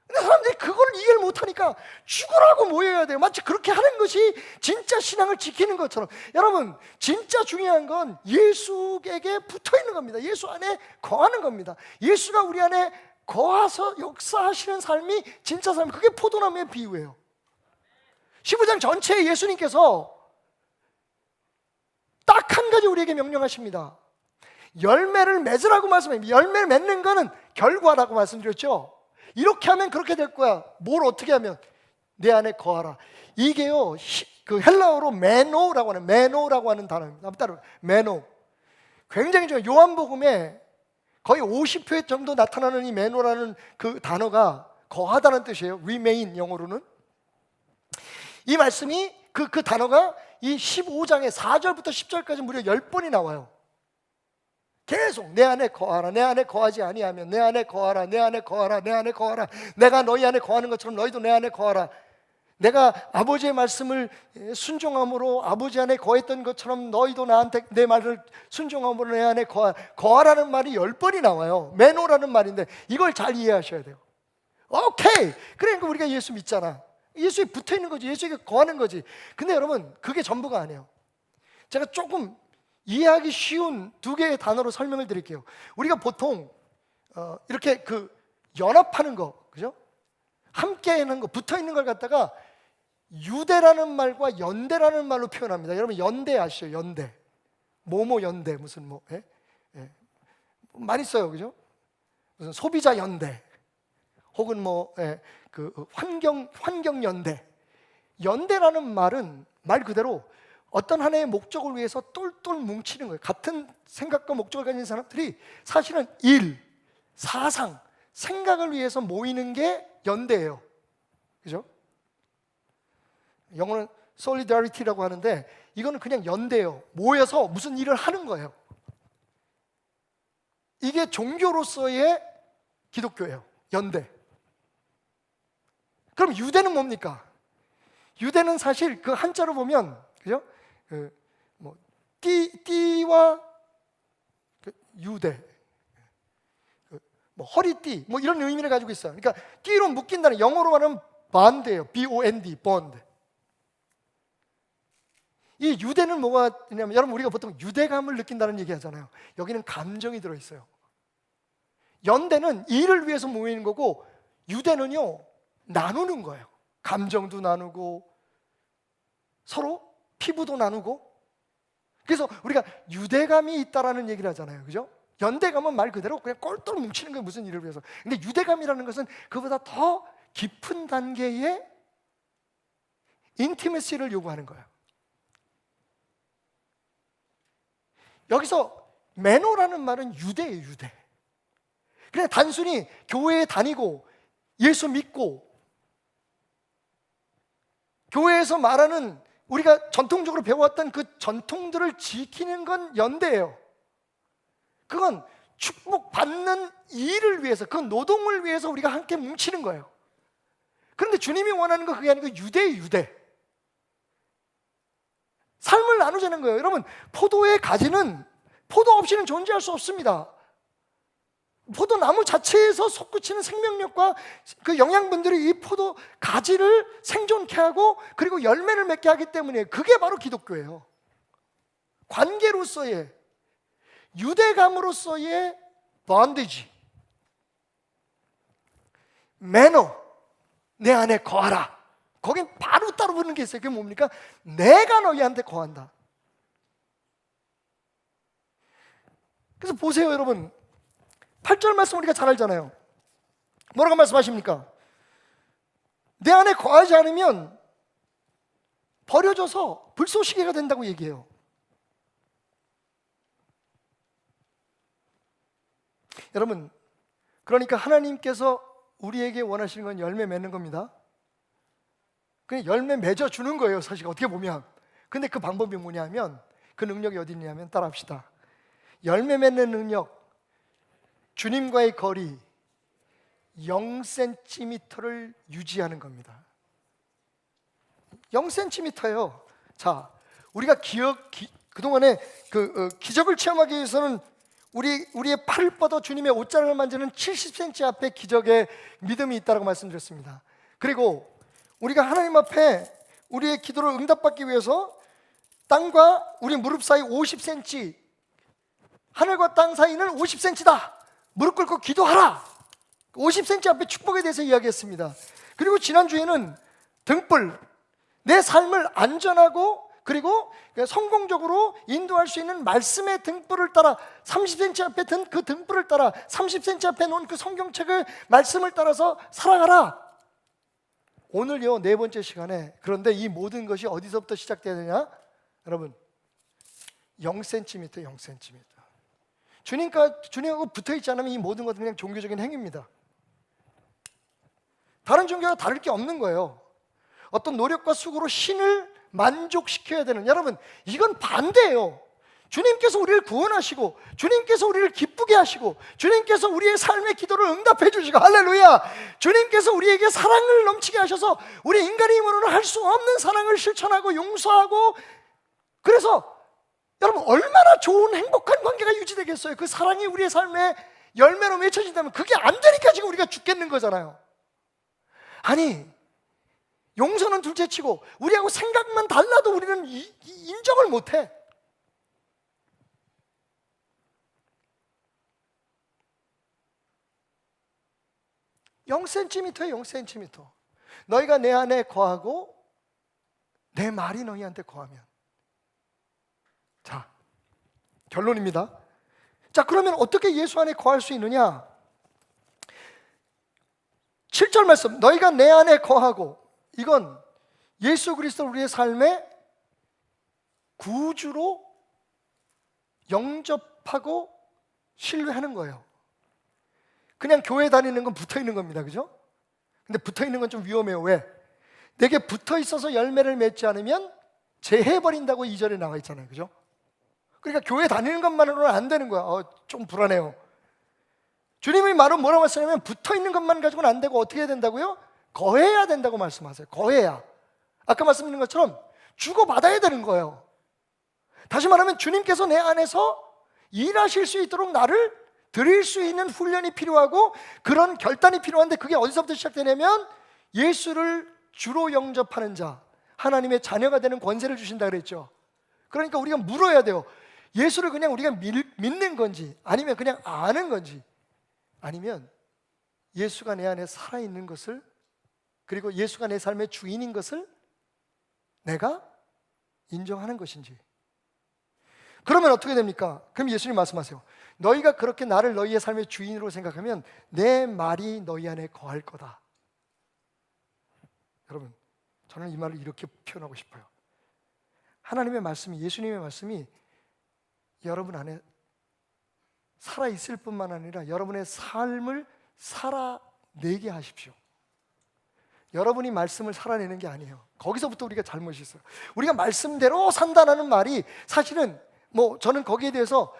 근데 사람들이 그걸 이해를 못하니까 죽으라고 모여야 돼요. 마치 그렇게 하는 것이 진짜 신앙을 지키는 것처럼. 여러분, 진짜 중요한 건 예수에게 붙어있는 겁니다. 예수 안에 거하는 겁니다. 예수가 우리 안에 거하서 역사하시는 삶이 진짜 삶, 그게 포도나무의 비유예요. 15장 전체에 예수님께서 딱 한 가지 우리에게 명령하십니다. 열매를 맺으라고 말씀합니다. 열매를 맺는 거는 결과라고 말씀드렸죠. 이렇게 하면 그렇게 될 거야. 뭘 어떻게 하면? 내 안에 거하라. 이게요, 그 헬라어로 메노라고 하는 단어입니다. 따로 메노. 굉장히 좋아요. 요한복음에 거의 50회 정도 나타나는 이 메노라는 그 단어가 거하다는 뜻이에요. remain 영어로는. 이 말씀이 그 단어가 이 15장에 4절부터 10절까지 무려 10번이 나와요. 계속 내 안에 거하라, 내 안에 거하지 아니하면 내 안에 거하라, 내 안에 거하라, 내 안에 거하라. 내가 너희 안에 거하는 것처럼 너희도 내 안에 거하라. 내가 아버지의 말씀을 순종함으로 아버지 안에 거했던 것처럼 너희도 나한테 내 말을 순종함으로 내 안에 거하라는 말이 10번이 나와요. 메노라는 말인데 이걸 잘 이해하셔야 돼요. 오케이, 그러니까 우리가 예수 믿잖아. 예수에 붙어 있는 거지. 예수에게 거하는 거지. 근데 여러분, 그게 전부가 아니에요. 제가 조금 이해하기 쉬운 두 개의 단어로 설명을 드릴게요. 우리가 보통 이렇게 그 연합하는 거, 그죠? 함께 있는 거, 붙어 있는 걸 갖다가 유대라는 말과 연대라는 말로 표현합니다. 여러분 연대 아시죠? 연대. 뭐뭐 연대 무슨 뭐 많이 써요, 그죠? 무슨 소비자 연대 혹은 그 환경 연대. 연대라는 말은 말 그대로 어떤 하나의 목적을 위해서 똘똘 뭉치는 거예요. 같은 생각과 목적을 가진 사람들이 사실은 일, 사상, 생각을 위해서 모이는 게 연대예요. 그죠? 영어는 solidarity라고 하는데 이거는 그냥 연대예요. 모여서 무슨 일을 하는 거예요. 이게 종교로서의 기독교예요. 연대. 그럼 유대는 뭡니까? 유대는 사실 그 한자로 보면, 그죠? 띠와 유대, 허리띠, 이런 의미를 가지고 있어요. 그러니까 띠로 묶인다는, 영어로 말하면 bond예요. B-O-N-D, bond. 이 유대는 뭐가 있냐면, 여러분 우리가 보통 유대감을 느낀다는 얘기 하잖아요. 여기는 감정이 들어있어요. 연대는 일을 위해서 모이는 거고, 유대는요 나누는 거예요. 감정도 나누고 서로 피부도 나누고. 그래서 우리가 유대감이 있다라는 얘기를 하잖아요, 그죠? 연대감은 말 그대로 그냥 꼴똘 뭉치는 거예요, 무슨 일을 위해서. 근데 유대감이라는 것은 그보다 더 깊은 단계의 인티메시를 요구하는 거예요. 여기서 매너라는 말은 유대예요, 유대. 그냥 단순히 교회에 다니고 예수 믿고 교회에서 말하는 우리가 전통적으로 배워왔던 그 전통들을 지키는 건 연대예요. 그건 축복받는 일을 위해서, 그 노동을 위해서 우리가 함께 뭉치는 거예요. 그런데 주님이 원하는 건 그게 아니고 유대예요, 유대. 삶을 나누자는 거예요. 여러분, 포도의 가지는 포도 없이는 존재할 수 없습니다. 포도나무 자체에서 솟구치는 생명력과 그 영양분들이 이 포도 가지를 생존케 하고 그리고 열매를 맺게 하기 때문에, 그게 바로 기독교예요. 관계로서의, 유대감으로서의 bondage, 매너, 내 안에 거하라. 거긴 바로 따로 붙는 게 있어요. 그게 뭡니까? 내가 너희한테 거한다. 그래서 보세요, 여러분. 8절 말씀 우리가 잘 알잖아요. 뭐라고 말씀하십니까? 내 안에 거하지 않으면 버려져서 불쏘시개가 된다고 얘기해요. 여러분, 그러니까 하나님께서 우리에게 원하시는 건 열매 맺는 겁니다. 그냥 열매 맺어주는 거예요, 사실 어떻게 보면. 근데 그 방법이 뭐냐면, 그 능력이 어디 있냐면, 따라합시다. 열매 맺는 능력, 주님과의 거리 0cm를 유지하는 겁니다. 0cm예요. 자, 우리가 그동안에 기적을 체험하기 위해서는 우리의 팔을 뻗어 주님의 옷자락을 만지는 70cm 앞에 기적의 믿음이 있다고 말씀드렸습니다. 그리고 우리가 하나님 앞에 우리의 기도를 응답받기 위해서 땅과 우리 무릎 사이 50cm, 하늘과 땅 사이는 50cm다. 무릎 꿇고 기도하라. 50cm 앞에 축복에 대해서 이야기했습니다. 그리고 지난주에는 등불, 내 삶을 안전하고 그리고 성공적으로 인도할 수 있는 말씀의 등불을 따라, 30cm 앞에 든 그 등불을 따라 30cm 앞에 놓은 그 성경책을, 말씀을 따라서 살아가라. 오늘요, 네 번째 시간에, 그런데 이 모든 것이 어디서부터 시작돼야 되냐? 여러분, 0cm, 0cm. 주님하고 붙어있지 않으면 이 모든 것은 그냥 종교적인 행위입니다. 다른 종교와 다를 게 없는 거예요. 어떤 노력과 수고로 신을 만족시켜야 되는, 여러분, 이건 반대예요. 주님께서 우리를 구원하시고 주님께서 우리를 기쁘게 하시고 주님께서 우리의 삶의 기도를 응답해 주시고, 할렐루야, 주님께서 우리에게 사랑을 넘치게 하셔서 우리 인간의 힘으로는 할 수 없는 사랑을 실천하고 용서하고, 그래서 여러분, 얼마나 좋은 행복한 관계가 유지되겠어요. 그 사랑이 우리의 삶에 열매로 맺혀진다면 그게 안 되니까 지금 우리가 죽겠는 거잖아요. 아니, 용서는 둘째치고 우리하고 생각만 달라도 우리는 인정을 못해. (0cm에) 0cm. 너희가 내 안에 거하고 내 말이 너희한테 거하면. 자, 결론입니다. 자, 그러면 어떻게 예수 안에 거할 수 있느냐? 7절 말씀, 너희가 내 안에 거하고, 이건 예수 그리스도 우리의 삶의 구주로 영접하고 신뢰하는 거예요. 그냥 교회 다니는 건 붙어 있는 겁니다. 그죠? 근데 붙어 있는 건 좀 위험해요. 왜? 내게 붙어 있어서 열매를 맺지 않으면 제해버린다고 2절에 나와 있잖아요. 그죠? 그러니까 교회 다니는 것만으로는 안 되는 거야. 좀 불안해요. 주님의 말은 뭐라고 말씀하냐면 붙어 있는 것만 가지고는 안 되고 어떻게 해야 된다고요? 거해야 된다고 말씀하세요. 거해야. 아까 말씀드린 것처럼 주고받아야 되는 거예요. 다시 말하면 주님께서 내 안에서 일하실 수 있도록 나를 드릴 수 있는 훈련이 필요하고 그런 결단이 필요한데, 그게 어디서부터 시작되냐면 예수를 주로 영접하는 자, 하나님의 자녀가 되는 권세를 주신다 그랬죠. 그러니까 우리가 물어야 돼요. 예수를 그냥 우리가 믿는 건지, 아니면 그냥 아는 건지, 아니면 예수가 내 안에 살아있는 것을, 그리고 예수가 내 삶의 주인인 것을 내가 인정하는 것인지. 그러면 어떻게 됩니까? 그럼 예수님 말씀하세요. 너희가 그렇게 나를 너희의 삶의 주인으로 생각하면 내 말이 너희 안에 거할 거다. 여러분, 저는 이 말을 이렇게 표현하고 싶어요. 하나님의 말씀이, 예수님의 말씀이 여러분 안에 살아있을 뿐만 아니라 여러분의 삶을 살아내게 하십시오. 여러분이 말씀을 살아내는 게 아니에요. 거기서부터 우리가 잘못이 있어요. 우리가 말씀대로 산다는 말이 사실은 저는 거기에 대해서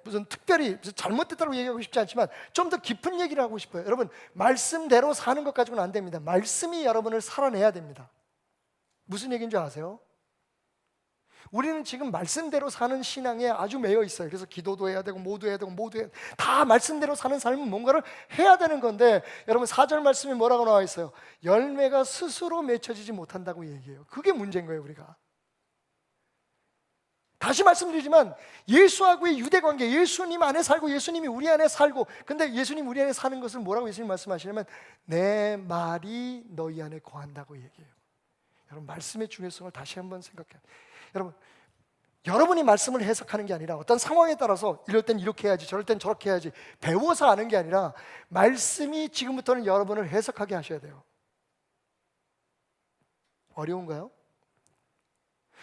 무슨 특별히 잘못됐다고 얘기하고 싶지 않지만 좀 더 깊은 얘기를 하고 싶어요. 여러분, 말씀대로 사는 것 가지고는 안 됩니다. 말씀이 여러분을 살아내야 됩니다. 무슨 얘기인 줄 아세요? 우리는 지금 말씀대로 사는 신앙에 아주 매여 있어요. 그래서 기도도 해야 되고 모두 해야 되고 모두 해야 되고, 다 말씀대로 사는 삶은 뭔가를 해야 되는 건데, 여러분 4절 말씀에 뭐라고 나와 있어요? 열매가 스스로 맺혀지지 못한다고 얘기해요. 그게 문제인 거예요. 우리가 다시 말씀드리지만 예수하고의 유대관계, 예수님 안에 살고 예수님이 우리 안에 살고, 근데 예수님 우리 안에 사는 것을 뭐라고 예수님 말씀하시냐면 내 말이 너희 안에 거한다고 얘기해요. 여러분, 말씀의 중요성을 다시 한번 생각해요. 여러분, 여러분이 말씀을 해석하는 게 아니라 어떤 상황에 따라서 이럴 땐 이렇게 해야지 저럴 땐 저렇게 해야지 배워서 아는 게 아니라 말씀이 지금부터는 여러분을 해석하게 하셔야 돼요. 어려운가요?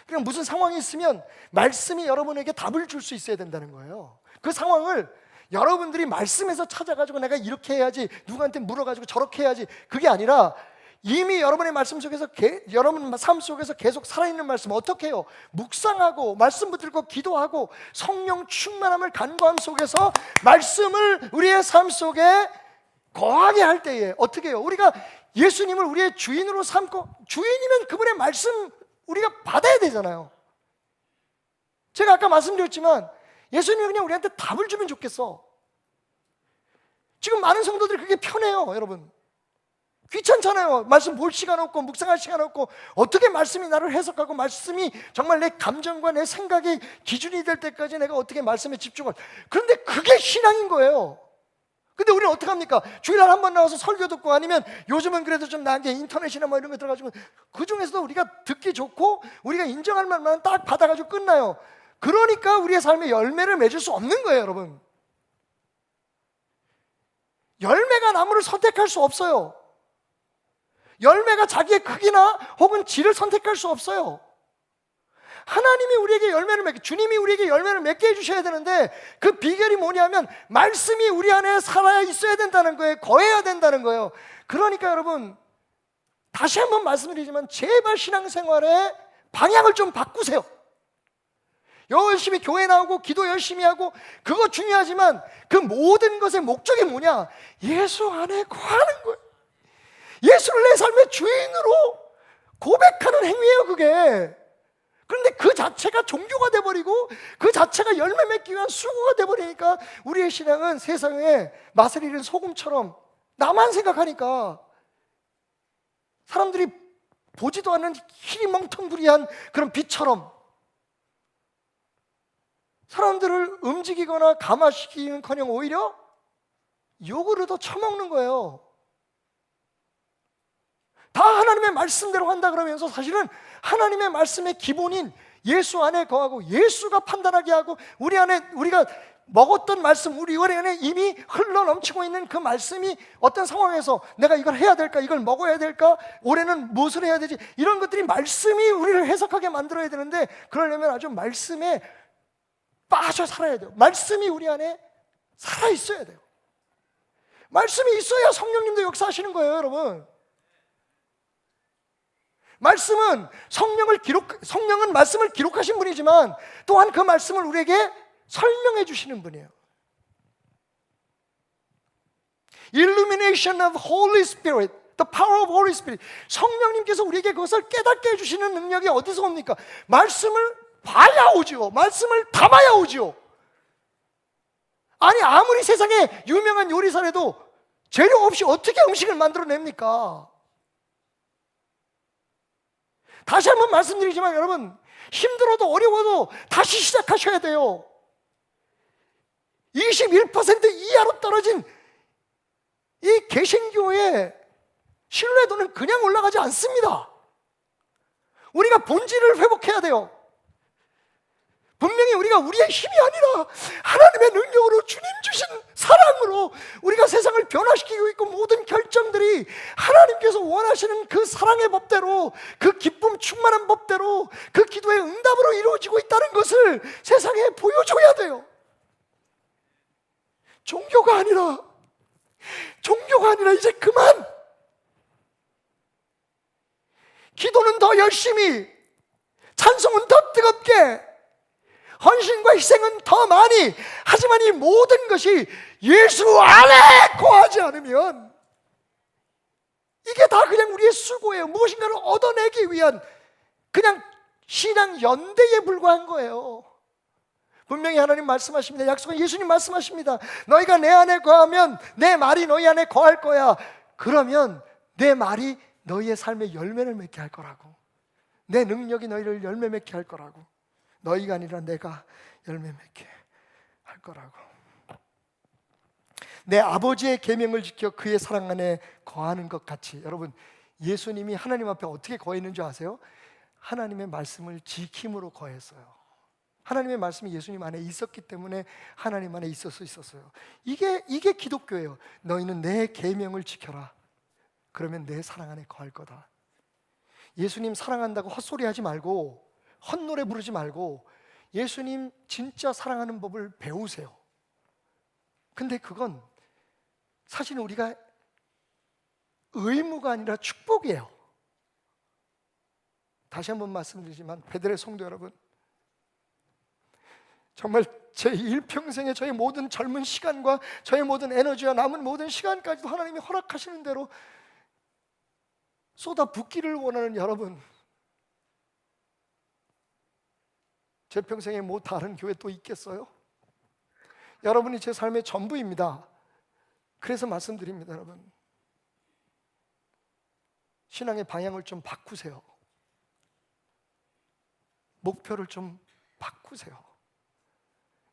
그냥 무슨 상황이 있으면 말씀이 여러분에게 답을 줄 수 있어야 된다는 거예요. 그 상황을 여러분들이 말씀에서 찾아가지고 내가 이렇게 해야지, 누구한테 물어가지고 저렇게 해야지, 그게 아니라 이미 여러분의 말씀 속에서, 여러분 삶 속에서 계속 살아있는 말씀 어떻게 해요? 묵상하고 말씀 붙들고 기도하고 성령 충만함을 간구함 속에서 말씀을 우리의 삶 속에 거하게 할 때에 어떻게 해요? 우리가 예수님을 우리의 주인으로 삼고, 주인이면 그분의 말씀 우리가 받아야 되잖아요. 제가 아까 말씀드렸지만 예수님이 그냥 우리한테 답을 주면 좋겠어. 지금 많은 성도들이 그게 편해요. 여러분, 귀찮잖아요. 말씀 볼 시간 없고 묵상할 시간 없고, 어떻게 말씀이 나를 해석하고 말씀이 정말 내 감정과 내 생각의 기준이 될 때까지 내가 어떻게 말씀에 집중할. 그런데 그게 신앙인 거예요. 근데 우리는 어떻게 합니까? 주일날 한 번 나와서 설교 듣고, 아니면 요즘은 그래도 좀 나은 게 인터넷이나 이런 거 들어가지고 그 중에서도 우리가 듣기 좋고 우리가 인정할 만한 딱 받아가지고 끝나요. 그러니까 우리의 삶에 열매를 맺을 수 없는 거예요. 여러분, 열매가 나무를 선택할 수 없어요. 열매가 자기의 크기나 혹은 질을 선택할 수 없어요. 하나님이 우리에게 열매를 맺게, 주님이 우리에게 열매를 맺게 해주셔야 되는데, 그 비결이 뭐냐면 말씀이 우리 안에 살아 있어야 된다는 거예요. 거해야 된다는 거예요. 그러니까 여러분, 다시 한번 말씀드리지만 제발 신앙생활의 방향을 좀 바꾸세요. 열심히 교회 나오고 기도 열심히 하고 그거 중요하지만 그 모든 것의 목적이 뭐냐? 예수 안에 거하는 거예요. 예수를 내 삶의 주인으로 고백하는 행위예요, 그게. 그런데 그 자체가 종교가 돼버리고 그 자체가 열매 맺기 위한 수고가 돼버리니까 우리의 신앙은 세상에 맛을 잃은 소금처럼 나만 생각하니까 사람들이 보지도 않는 희리멍텅구리한 그런 빛처럼 사람들을 움직이거나 감화시키는커녕 오히려 욕으로 더 처먹는 거예요. 다 하나님의 말씀대로 한다 그러면서 사실은 하나님의 말씀의 기본인 예수 안에 거하고 예수가 판단하게 하고 우리 안에 우리가 먹었던 말씀, 우리 안에 이미 흘러 넘치고 있는 그 말씀이 어떤 상황에서 내가 이걸 해야 될까, 이걸 먹어야 될까, 올해는 무엇을 해야 되지, 이런 것들이 말씀이 우리를 해석하게 만들어야 되는데, 그러려면 아주 말씀에 빠져 살아야 돼요. 말씀이 우리 안에 살아 있어야 돼요. 말씀이 있어야 성령님도 역사하시는 거예요, 여러분. 말씀은 성령은 말씀을 기록하신 분이지만 또한 그 말씀을 우리에게 설명해 주시는 분이에요. Illumination of Holy Spirit, the power of Holy Spirit. 성령님께서 우리에게 그것을 깨닫게 해주시는 능력이 어디서 옵니까? 말씀을 봐야 오지요. 말씀을 담아야 오지요. 아니 아무리 세상에 유명한 요리사라도 재료 없이 어떻게 음식을 만들어냅니까? 다시 한번 말씀드리지만 여러분, 힘들어도 어려워도 다시 시작하셔야 돼요. 21% 이하로 떨어진 이 개신교의 신뢰도는 그냥 올라가지 않습니다. 우리가 본질을 회복해야 돼요. 분명히 우리가 우리의 힘이 아니라 하나님의 능력으로, 주님 주신 사랑으로 우리가 세상을 변화시키고 있고, 모든 결정들이 하나님께서 원하시는 그 사랑의 법대로, 그 기쁨 충만한 법대로, 그 기도의 응답으로 이루어지고 있다는 것을 세상에 보여줘야 돼요. 종교가 아니라 이제 그만! 기도는 더 열심히, 찬송은 더 뜨겁게, 헌신과 희생은 더 많이, 하지만 이 모든 것이 예수 안에 거하지 않으면 이게 다 그냥 우리의 수고예요. 무엇인가를 얻어내기 위한 그냥 신앙 연대에 불과한 거예요. 분명히 하나님 말씀하십니다. 약속은 예수님 말씀하십니다. 너희가 내 안에 거하면 내 말이 너희 안에 거할 거야. 그러면 내 말이 너희의 삶에 열매를 맺게 할 거라고. 내 능력이 너희를 열매 맺게 할 거라고. 너희가 아니라 내가 열매 맺게 할 거라고. 내 아버지의 계명을 지켜 그의 사랑 안에 거하는 것 같이. 여러분, 예수님이 하나님 앞에 어떻게 거했는 줄 아세요? 하나님의 말씀을 지킴으로 거했어요. 하나님의 말씀이 예수님 안에 있었기 때문에 하나님 안에 있었어요. 이게 기독교예요. 너희는 내 계명을 지켜라. 그러면 내 사랑 안에 거할 거다. 예수님 사랑한다고 헛소리하지 말고, 헛노래 부르지 말고 예수님 진짜 사랑하는 법을 배우세요. 근데 그건 사실 우리가 의무가 아니라 축복이에요. 다시 한번 말씀드리지만 베델의 성도 여러분, 정말 제 일평생에 저의 모든 젊은 시간과 저의 모든 에너지와 남은 모든 시간까지도 하나님이 허락하시는 대로 쏟아붓기를 원하는 여러분, 제 평생에 뭐 다른 교회 또 있겠어요? 여러분이 제 삶의 전부입니다. 그래서 말씀드립니다. 여러분, 신앙의 방향을 좀 바꾸세요. 목표를 좀 바꾸세요.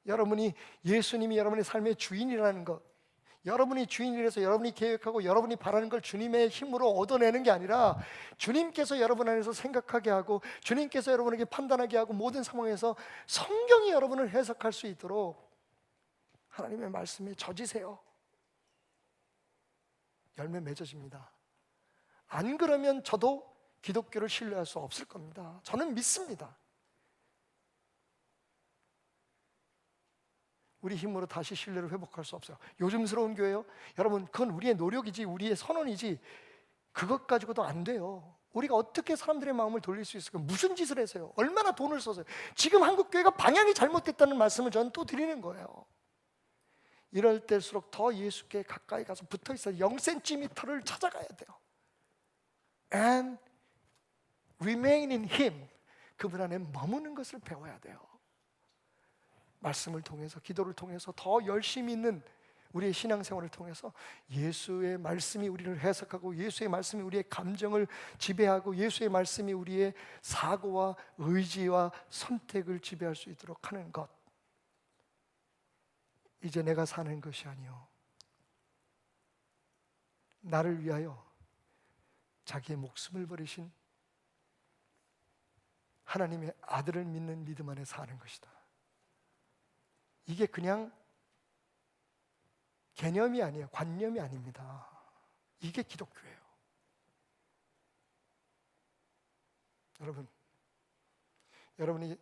여러분이 예수님이 여러분의 삶의 주인이라는 것, 여러분이 주인이라서 여러분이 계획하고 여러분이 바라는 걸 주님의 힘으로 얻어내는 게 아니라 주님께서 여러분 안에서 생각하게 하고 주님께서 여러분에게 판단하게 하고, 모든 상황에서 성경이 여러분을 해석할 수 있도록 하나님의 말씀에 젖으세요. 열매 맺어집니다. 안 그러면 저도 기독교를 신뢰할 수 없을 겁니다. 저는 믿습니다. 우리 힘으로 다시 신뢰를 회복할 수 없어요. 요즘스러운 교회요? 여러분, 그건 우리의 노력이지, 우리의 선언이지, 그것 가지고도 안 돼요. 우리가 어떻게 사람들의 마음을 돌릴 수 있을까? 무슨 짓을 해서요? 얼마나 돈을 써서요? 지금 한국 교회가 방향이 잘못됐다는 말씀을 저는 또 드리는 거예요. 이럴 때일수록 더 예수께 가까이 가서 붙어 있어요. 0cm를 찾아가야 돼요. And remain in Him. 그분 안에 머무는 것을 배워야 돼요. 말씀을 통해서, 기도를 통해서 더 열심히 있는 우리의 신앙생활을 통해서 예수의 말씀이 우리를 해석하고 예수의 말씀이 우리의 감정을 지배하고 예수의 말씀이 우리의 사고와 의지와 선택을 지배할 수 있도록 하는 것. 이제 내가 사는 것이 아니요 나를 위하여 자기의 목숨을 버리신 하나님의 아들을 믿는 믿음 안에 사는 것이다. 이게 그냥 개념이 아니에요. 관념이 아닙니다. 이게 기독교예요. 여러분이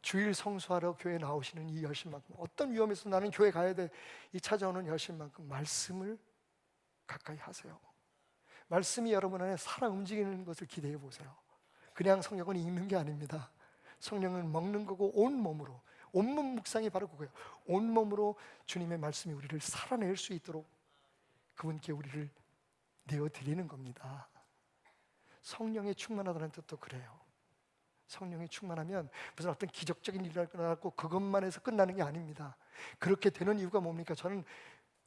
주일 성수하러 교회 나오시는 이 열심만큼, 어떤 위험에서 나는 교회 가야 돼, 이 찾아오는 열심만큼 말씀을 가까이 하세요. 말씀이 여러분 안에 살아 움직이는 것을 기대해 보세요. 그냥 성경은 읽는 게 아닙니다. 성령은 먹는 거고 온몸으로, 온몸 묵상이 바로 그거예요. 온몸으로 주님의 말씀이 우리를 살아낼 수 있도록 그분께 우리를 내어드리는 겁니다. 성령에 충만하다는 뜻도 그래요. 성령이 충만하면 무슨 어떤 기적적인 일이 일어나고 그것만 해서 끝나는 게 아닙니다. 그렇게 되는 이유가 뭡니까? 저는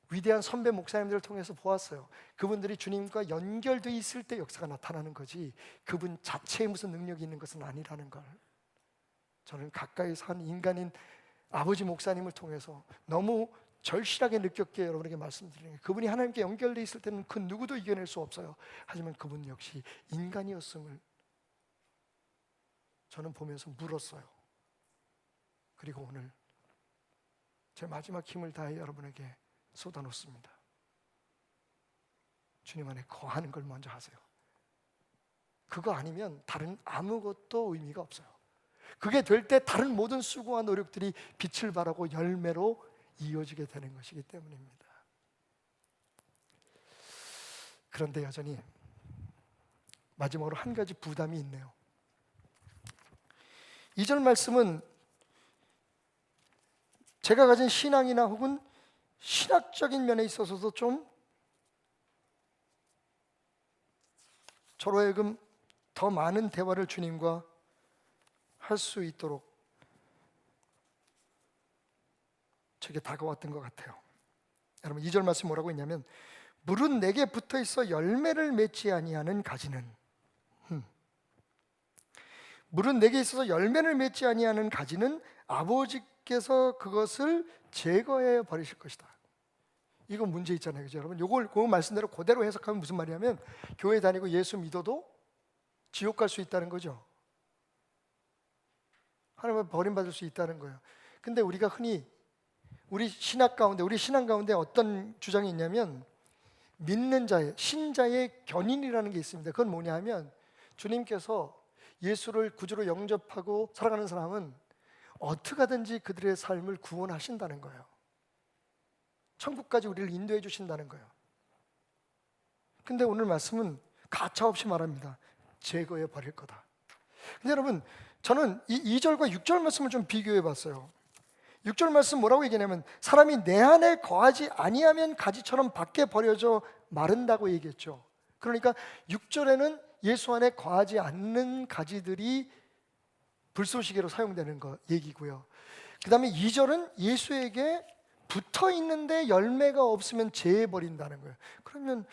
위대한 선배 목사님들을 통해서 보았어요. 그분들이 주님과 연결되어 있을 때 역사가 나타나는 거지 그분 자체에 무슨 능력이 있는 것은 아니라는 걸 저는 가까이서 한 인간인 아버지 목사님을 통해서 너무 절실하게 느꼈기에 여러분에게 말씀드리는 거예요. 그분이 하나님께 연결되어 있을 때는 그 누구도 이겨낼 수 없어요. 하지만 그분 역시 인간이었음을 저는 보면서 물었어요. 그리고 오늘 제 마지막 힘을 다해 여러분에게 쏟아놓습니다. 주님 안에 거하는 걸 먼저 하세요. 그거 아니면 다른 아무것도 의미가 없어요. 그게 될 때 다른 모든 수고와 노력들이 빛을 발하고 열매로 이어지게 되는 것이기 때문입니다. 그런데 여전히 마지막으로 한 가지 부담이 있네요. 2절 말씀은 제가 가진 신앙이나 혹은 신학적인 면에 있어서도 좀 저로 하여금 더 많은 대화를 주님과 할 수 있도록 제게 다가왔던 것 같아요. 여러분 2절 말씀 뭐라고 했냐면 물은 내게 붙어 있어 열매를 맺지 아니하는 가지는 물은 내게 있어서 열매를 맺지 아니하는 가지는 아버지께서 그것을 제거해 버리실 것이다. 이거 문제 있잖아요, 그죠, 여러분? 요걸 그 말씀대로 그대로 해석하면 무슨 말이냐면 교회 다니고 예수 믿어도 지옥 갈 수 있다는 거죠. 하나님 버림받을 수 있다는 거예요. 근데 우리가 흔히 우리 신학 가운데, 우리 신앙 가운데 어떤 주장이 있냐면 믿는 자의, 신자의 견인이라는 게 있습니다. 그건 뭐냐 하면 주님께서 예수를 구주로 영접하고 살아가는 사람은 어떻게 하든지 그들의 삶을 구원하신다는 거예요. 천국까지 우리를 인도해 주신다는 거예요. 근데 오늘 말씀은 가차없이 말합니다. 제거해 버릴 거다. 근데 여러분, 저는 이 2절과 6절 말씀을 좀 비교해 봤어요. 6절 말씀 뭐라고 얘기하냐면 사람이 내 안에 거하지 아니하면 가지처럼 밖에 버려져 마른다고 얘기했죠. 그러니까 6절에는 예수 안에 거하지 않는 가지들이 불쏘시개로 사용되는 거 얘기고요. 그 다음에 2절은 예수에게 붙어 있는데 열매가 없으면 제해버린다는 거예요. 그러면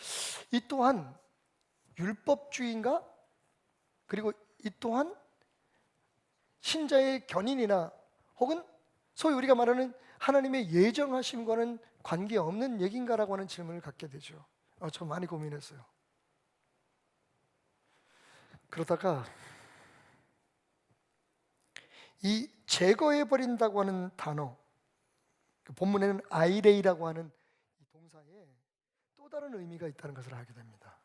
이 또한 율법주의인가? 그리고 이 또한 신자의 견인이나 혹은 소위 우리가 말하는 하나님의 예정하심과는 관계없는 얘기인가라고 하는 질문을 갖게 되죠. 저 많이 고민했어요. 그러다가 이 제거해버린다고 하는 단어, 본문에는 아이레이라고 하는 이 동사에 또 다른 의미가 있다는 것을 알게 됩니다.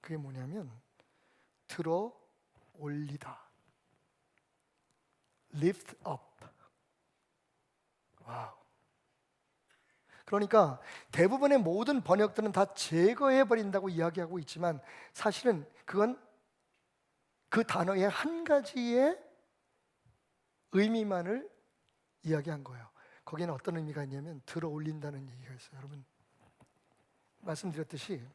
그게 뭐냐면 들어 올리다, lift up. 와우. 그러니까 대부분의 모든 번역들은 다 제거해버린다고 이야기하고 있지만 사실은 그건 그 단어의 한 가지의 의미만을 이야기한 거예요. 거기에는 어떤 의미가 있냐면 들어 올린다는 얘기가 있어요. 여러분 말씀드렸듯이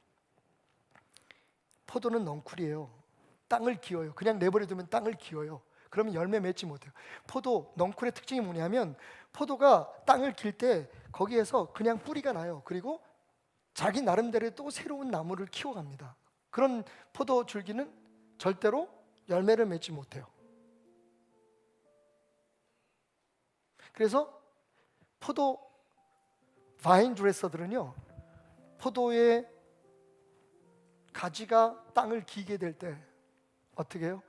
포도는 넝쿨이에요. 땅을 기어요. 그냥 내버려두면 땅을 기어요. 그러면 열매 맺지 못해요. 포도 넝쿨의 특징이 뭐냐면 포도가 땅을 길 때 거기에서 그냥 뿌리가 나요. 그리고 자기 나름대로 또 새로운 나무를 키워갑니다. 그런 포도 줄기는 절대로 열매를 맺지 못해요. 그래서 포도 바인 드레서들은요, 포도의 가지가 땅을 기게 될 때 어떻게 해요?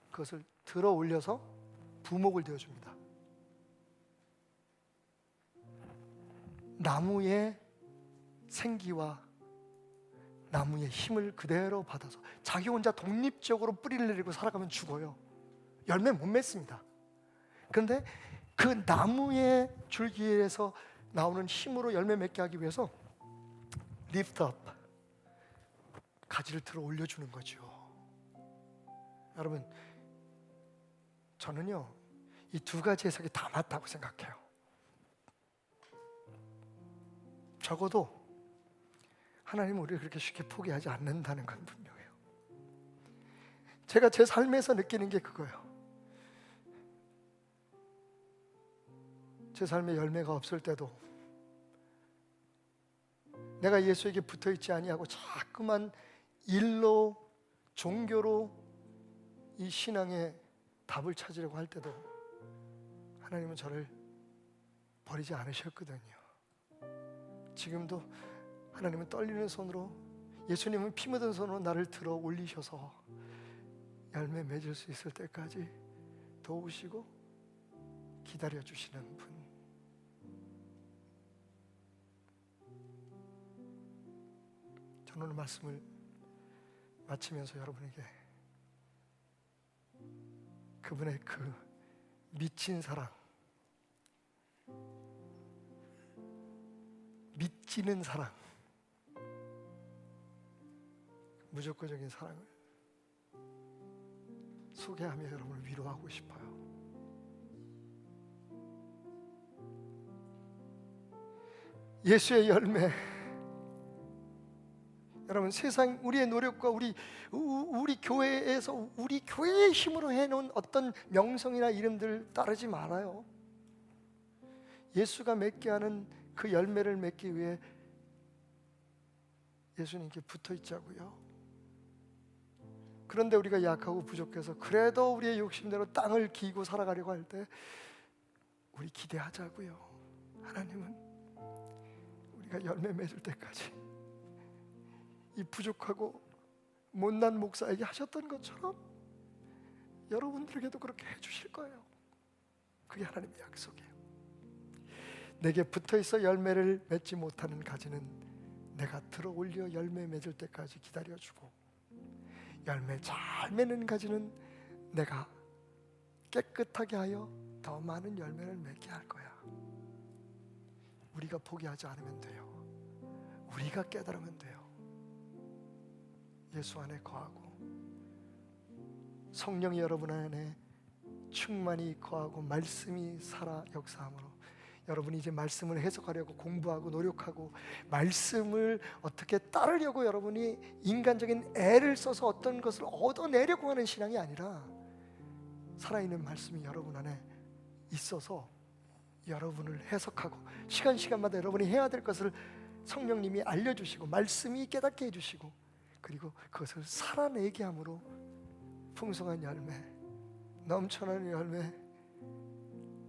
그것을 들어 올려서 부목을 되어줍니다. 나무의 생기와 나무의 힘을 그대로 받아서 자기 혼자 독립적으로 뿌리를 내리고 살아가면 죽어요. 열매 못 맺습니다. 그런데 그 나무의 줄기에서 나오는 힘으로 열매 맺게 하기 위해서 lift up, 가지를 들어 올려주는 거죠. 여러분, 저는요 이 두 가지 해석이 다 맞다고 생각해요. 적어도 하나님은 우리를 그렇게 쉽게 포기하지 않는다는 건 분명해요. 제가 제 삶에서 느끼는 게 그거예요. 제 삶에 열매가 없을 때도 내가 예수에게 붙어있지 아니하고 자꾸만 일로, 종교로 이 신앙의 답을 찾으려고 할 때도 하나님은 저를 버리지 않으셨거든요. 지금도 하나님은 떨리는 손으로, 예수님은 피 묻은 손으로 나를 들어 올리셔서 열매 맺을 수 있을 때까지 도우시고 기다려 주시는 분. 저는 오늘 말씀을 마치면서 여러분에게 그분의 그 미친 사랑, 믿지는 사랑, 무조건적인 사랑을 소개하며 여러분을 위로하고 싶어요. 예수의 열매, 여러분 세상 우리의 노력과 우리 교회에서 우리 교회의 힘으로 해놓은 어떤 명성이나 이름들 따르지 말아요. 예수가 맺게 하는 그 열매를 맺기 위해 예수님께 붙어 있자고요. 그런데 우리가 약하고 부족해서 그래도 우리의 욕심대로 땅을 기고 살아가려고 할 때 우리 기대하자고요. 하나님은 우리가 열매 맺을 때까지 이 부족하고 못난 목사에게 하셨던 것처럼 여러분들에게도 그렇게 해주실 거예요. 그게 하나님의 약속이에요. 내게 붙어있어 열매를 맺지 못하는 가지는 내가 들어 올려 열매 맺을 때까지 기다려주고, 열매 잘 맺는 가지는 내가 깨끗하게 하여 더 많은 열매를 맺게 할 거야. 우리가 포기하지 않으면 돼요. 우리가 깨달으면 돼요. 예수 안에 거하고 성령이 여러분 안에 충만히 거하고 말씀이 살아 역사함으로 여러분이 이제 말씀을 해석하려고 공부하고 노력하고 말씀을 어떻게 따르려고 여러분이 인간적인 애를 써서 어떤 것을 얻어내려고 하는 신앙이 아니라 살아있는 말씀이 여러분 안에 있어서 여러분을 해석하고 시간마다 여러분이 해야 될 것을 성령님이 알려주시고 말씀이 깨닫게 해주시고 그리고 그것을 살아내게 함으로 풍성한 열매, 넘쳐나는 열매,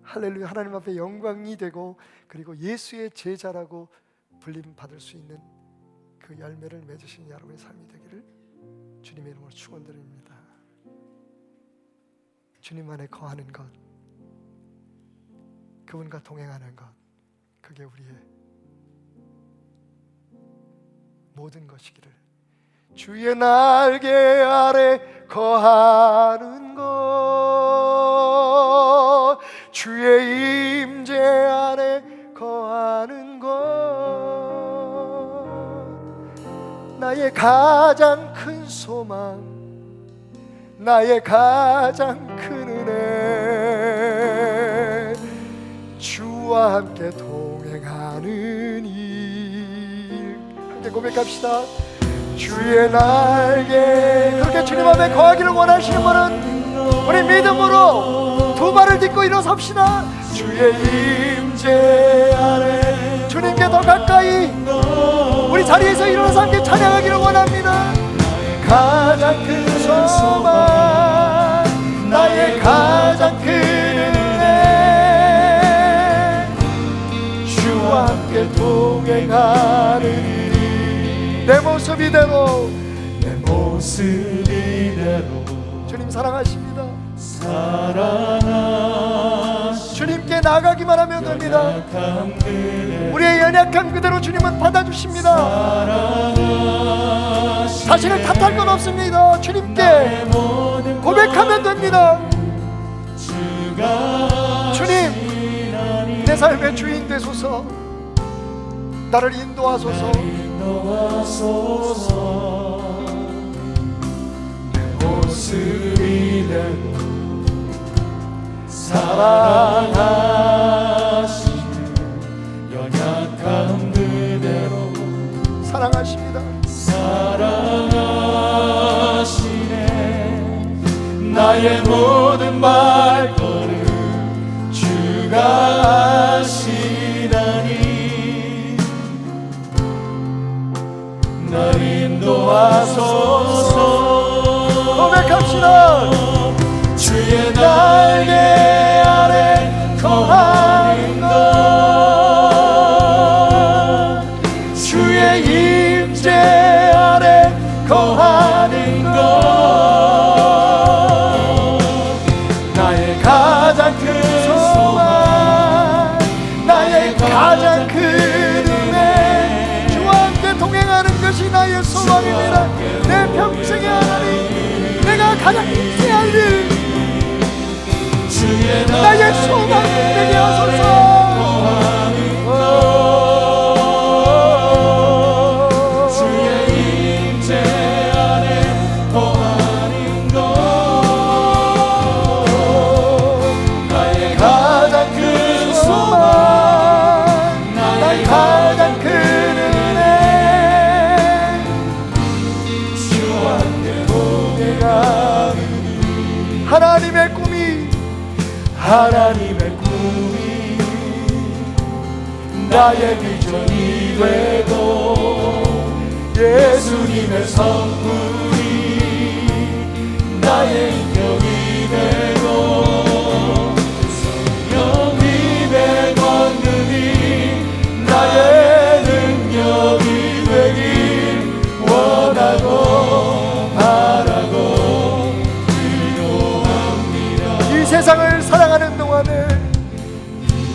할렐루야, 하나님 앞에 영광이 되고 그리고 예수의 제자라고 불림 받을 수 있는 그 열매를 맺으신 여러분의 삶이 되기를 주님의 이름으로 축원드립니다. 주님 안에 거하는 것, 그분과 동행하는 것, 그게 우리의 모든 것이기를, 주의 날개 아래 거하는 것, 주의 임재 안에 거하는 것, 나의 가장 큰 소망, 나의 가장 큰 은혜, 주와 함께 동행하는 일. 함께 고백합시다. 주의 날개, 그렇게 주님 앞에 거하기를 원하시는 분은 우리 믿음으로 두 발을 딛고 일어섭시다. 주의 임재 아래 주님께 더 가까이 우리 자리에서 일어나서 함께 찬양하기를 원합니다. 가장 큰 소망 나의 가장 큰 은혜 주와 함께 동행하는 내 모습 이대로 내 모습 이대로 주님 사랑하십니다. 사랑하시 주님께 나가기만 하면 됩니다. 연약함 그대로 우리의 연약함 그대로 주님은 받아주십니다. 사랑하시 자신을 탓할 건 없습니다. 주님께 모든 고백하면 됩니다. 주가 주님 내 삶의 주인 되소서. 나를 인도하소서. 인도하소서. 내 모습 이대로 사랑하시네 연약함 그대로 사랑하십니다. 사랑하시네 나의 모든 발걸음 주가 아시다니 날 인도하소서. 고백합시다. 주의 날개 아래 거하는 것 주의 임재 아래 거하는 것 나의 가장 큰 소망 나의 가장 큰 은혜 주와 함께 동행하는 것이 나의 소망입니다. 내 평생의 하나님 내가 가장 인생할 일 나의 소망 되게 하소서. 주의 임재 안에 거하는 것 나의 가장 큰 소망 나의 가장 큰 은혜 주와 함께 동행하는 하나님의 꿈이 하나님의 꿈이 나의 비전이 되고 예수님의 성품이 나의 인격이 되고 성령 200원금이 나의 능력이 되길 원하고 바라고 기도합니다. 이 세상을 살아가는 동안에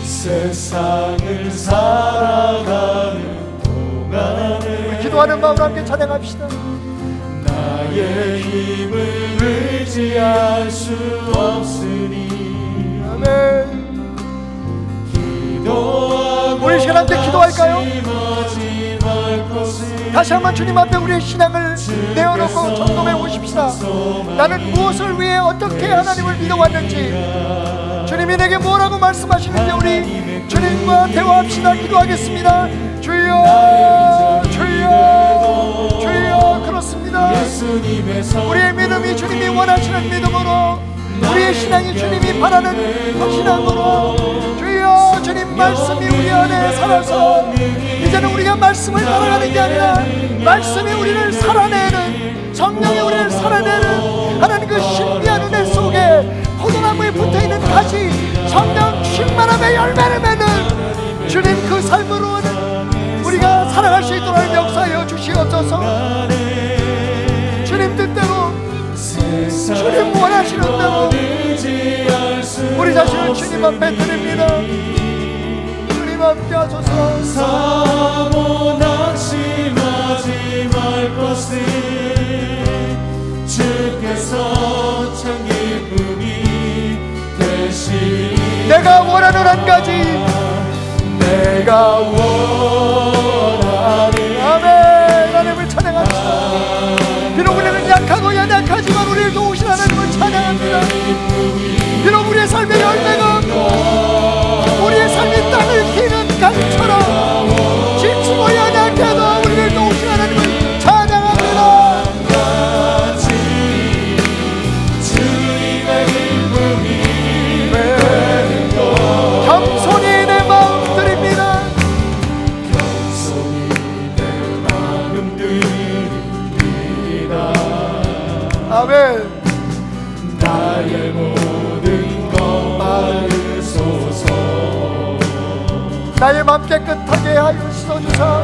세상을 살아가는 동안에 기도하는 마음으로 함께 찬양합시다. 나의 힘을 의지할 수 없으니 아멘. 기도하고 우리 시간 함께 기도할까요? 마지막 곳을 다시 한번 주님 앞에 우리의 신앙을 내어놓고 점검해 보십시다. 나는 무엇을 위해 어떻게 하나님을 믿어왔는지 주님이 내게 뭐라고 말씀하시는지 우리 주님과 대화합시다. 기도하겠습니다. 주여 주여 주여. 그렇습니다. 우리의 믿음이 주님이 원하시는 믿음으로 우리의 신앙이 주님이 바라는 그 신앙으로 주여 주님 말씀이 우리 안에 살아서 이제는 우리가 말씀을 따라가는 게 아니라 말씀이 우리를 살아내는 성령이 우리를 살아내는 하나님 그 신비한 은혜 속에 포도나무에 붙어있는 가지 성령 충만함의 열매를 맺는 주님 그 삶으로는 우리가 살아갈 수 있도록 역사하여 주시옵소서. 주님 뜻대로 주님 원하시는 대로 우리 자신을 주님 앞에 드립니다. 주님 함께 하소서. 사모 낙심하지 말 것을 주께서 참 기쁨이 되시리 내가 원하는 한 가지 내가 원하는 아멘. 하나님을 찬양합시다. 비록 우리는 약하고 연약하지만 우리를 도우신 하나님을 찬양합니다. 비록 우리의 삶의 열매가 없고 우리의 삶이 땅을 기는 강처럼 지치고 연약해도 우리를 도우신 하나님을 찬양합니다. 주님의 기쁨이 나의 맘 깨끗하게 하여 씻어주사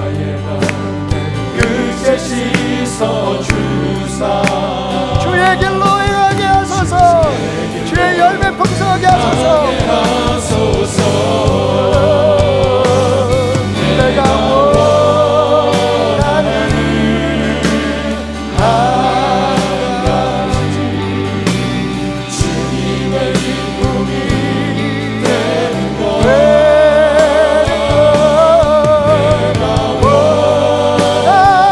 끝에 씻어주사 주의 길로 행하게 하소서 주의 열매 풍성하게 하소서 내가 원하는 한 가지 주님의 기쁨이 되는 것 내가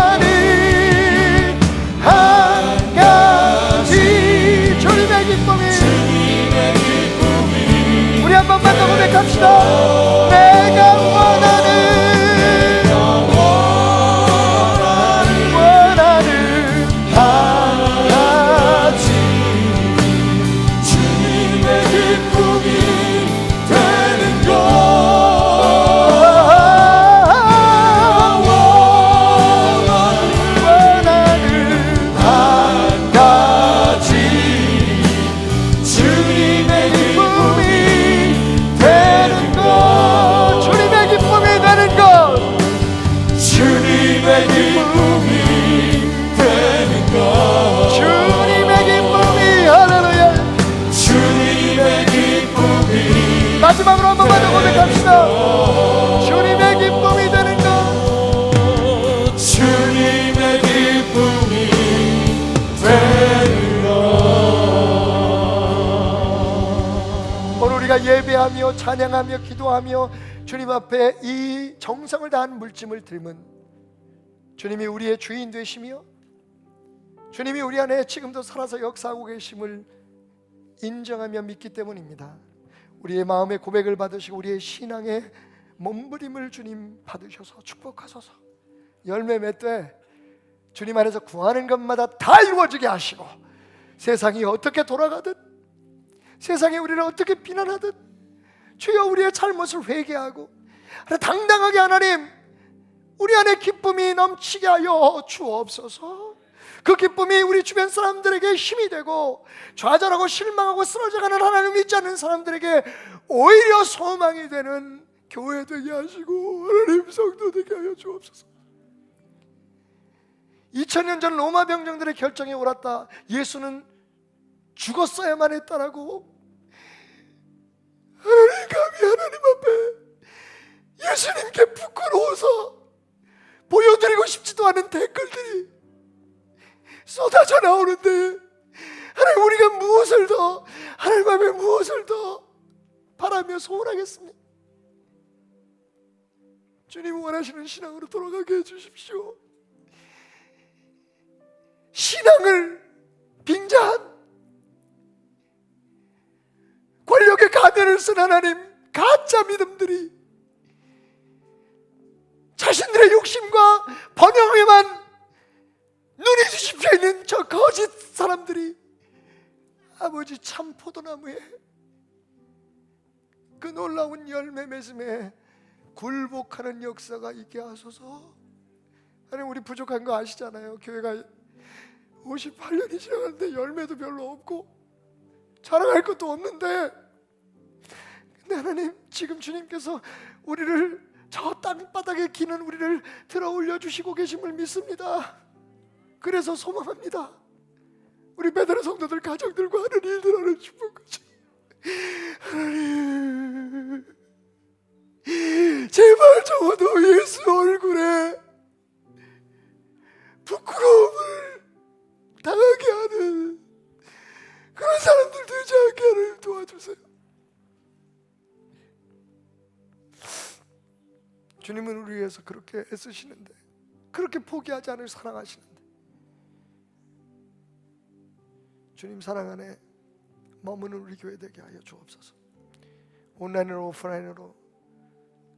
원하는 한 가지 주님의 기쁨이 우리 한 번만 더 고백합시다. 내가 원하는 한 가지 주님의 기쁨이 되는 것 원하는 한 가지 주님의 기쁨이 되는 것 주님의 기쁨이 되는 것 주님의 기쁨이 되는 것 주님의 기쁨이 할렐루야 주님의 기쁨이 마지막으로 한 번만 더 고백합시다. 주님의 기쁨이 되는 것 주님의 기쁨이 되는 것 오늘 우리가 예배하며 찬양하며 기도하며 주님 앞에 이 정성을 다한 물짐을 드리면 주님이 우리의 주인 되시며 주님이 우리 안에 지금도 살아서 역사하고 계심을 인정하며 믿기 때문입니다. 우리의 마음의 고백을 받으시고 우리의 신앙의 몸부림을 주님 받으셔서 축복하소서. 열매 맺되 주님 안에서 구하는 것마다 다 이루어지게 하시고 세상이 어떻게 돌아가든 세상이 우리를 어떻게 비난하든 주여 우리의 잘못을 회개하고 당당하게 하나님 우리 안에 기쁨이 넘치게 하여 주옵소서. 그 기쁨이 우리 주변 사람들에게 힘이 되고 좌절하고 실망하고 쓰러져가는 하나님 믿지 않는 사람들에게 오히려 소망이 되는 교회 되게 하시고 하나님 성도 되게 하여 주옵소서. 2000년 전 로마 병정들의 결정이 옳았다. 예수는 죽었어야만 했다라고 하나님 감히 하나님 앞에 예수님께 부끄러워서 보여드리고 싶지도 않은 댓글들이 쏟아져 나오는데 하나님 우리가 무엇을 더 하나님 앞에 무엇을 더 바라며 소원하겠습니까? 주님 원하시는 신앙으로 돌아가게 해주십시오. 신앙을 빙자한 권력의 가면을 쓴 하나님 가짜 믿음들이 자신들의 욕심과 번영에만 눈이 뒤집혀 있는 저 거짓 사람들이 아버지 참 포도나무에 그 놀라운 열매 맺음에 굴복하는 역사가 있게 하소서. 하나님 우리 부족한 거 아시잖아요. 교회가 58년이 지나갔는데 열매도 별로 없고 자랑할 것도 없는데 근데 하나님 지금 주님께서 우리를 저 땅바닥에 기는 우리를 들어 올려주시고 계심을 믿습니다. 그래서 소망합니다. 우리 베드로 성도들 가정들과 하는 일들을 축복하시 하나님 제발 적어도 예수 얼굴에 부끄러움을 당하게 하는 그런 사람들 되지 않게 하는 도와주세요. 주님은 우리 위해서 그렇게 애쓰시는데 그렇게 포기하지 않을 사랑하시는데 주님 사랑 안에 머무는 우리 교회 되게 하여 주옵소서. 온라인으로 오프라인으로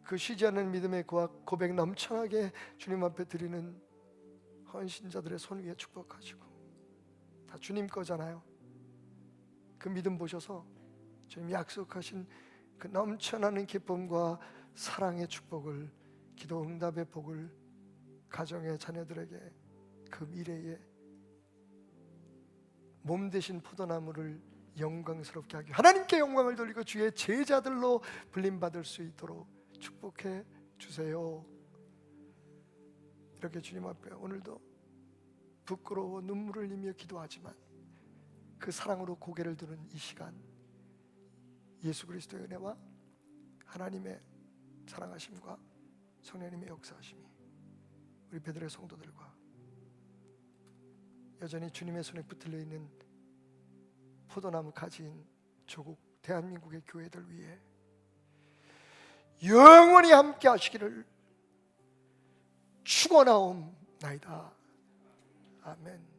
그 쉬지 않는 믿음의 고백 넘쳐나게 주님 앞에 드리는 헌신자들의 손 위에 축복하시고 다 주님 거잖아요. 그 믿음 보셔서 주님 약속하신 그 넘쳐나는 기쁨과 사랑의 축복을 기도 응답의 복을 가정의 자녀들에게 그 미래에 몸 대신 포도나무를 영광스럽게 하기 하나님께 영광을 돌리고 주의 제자들로 불림받을 수 있도록 축복해 주세요. 이렇게 주님 앞에 오늘도 부끄러워 눈물을 흘리며 기도하지만 그 사랑으로 고개를 드는 이 시간, 예수 그리스도의 은혜와 하나님의 사랑하심과 성령님의 역사하심이 우리 베드로의 성도들과 여전히 주님의 손에 붙들려 있는 포도나무 가지인 조국 대한민국의 교회들 위해 영원히 함께 하시기를 축원하옵나이다. 아멘.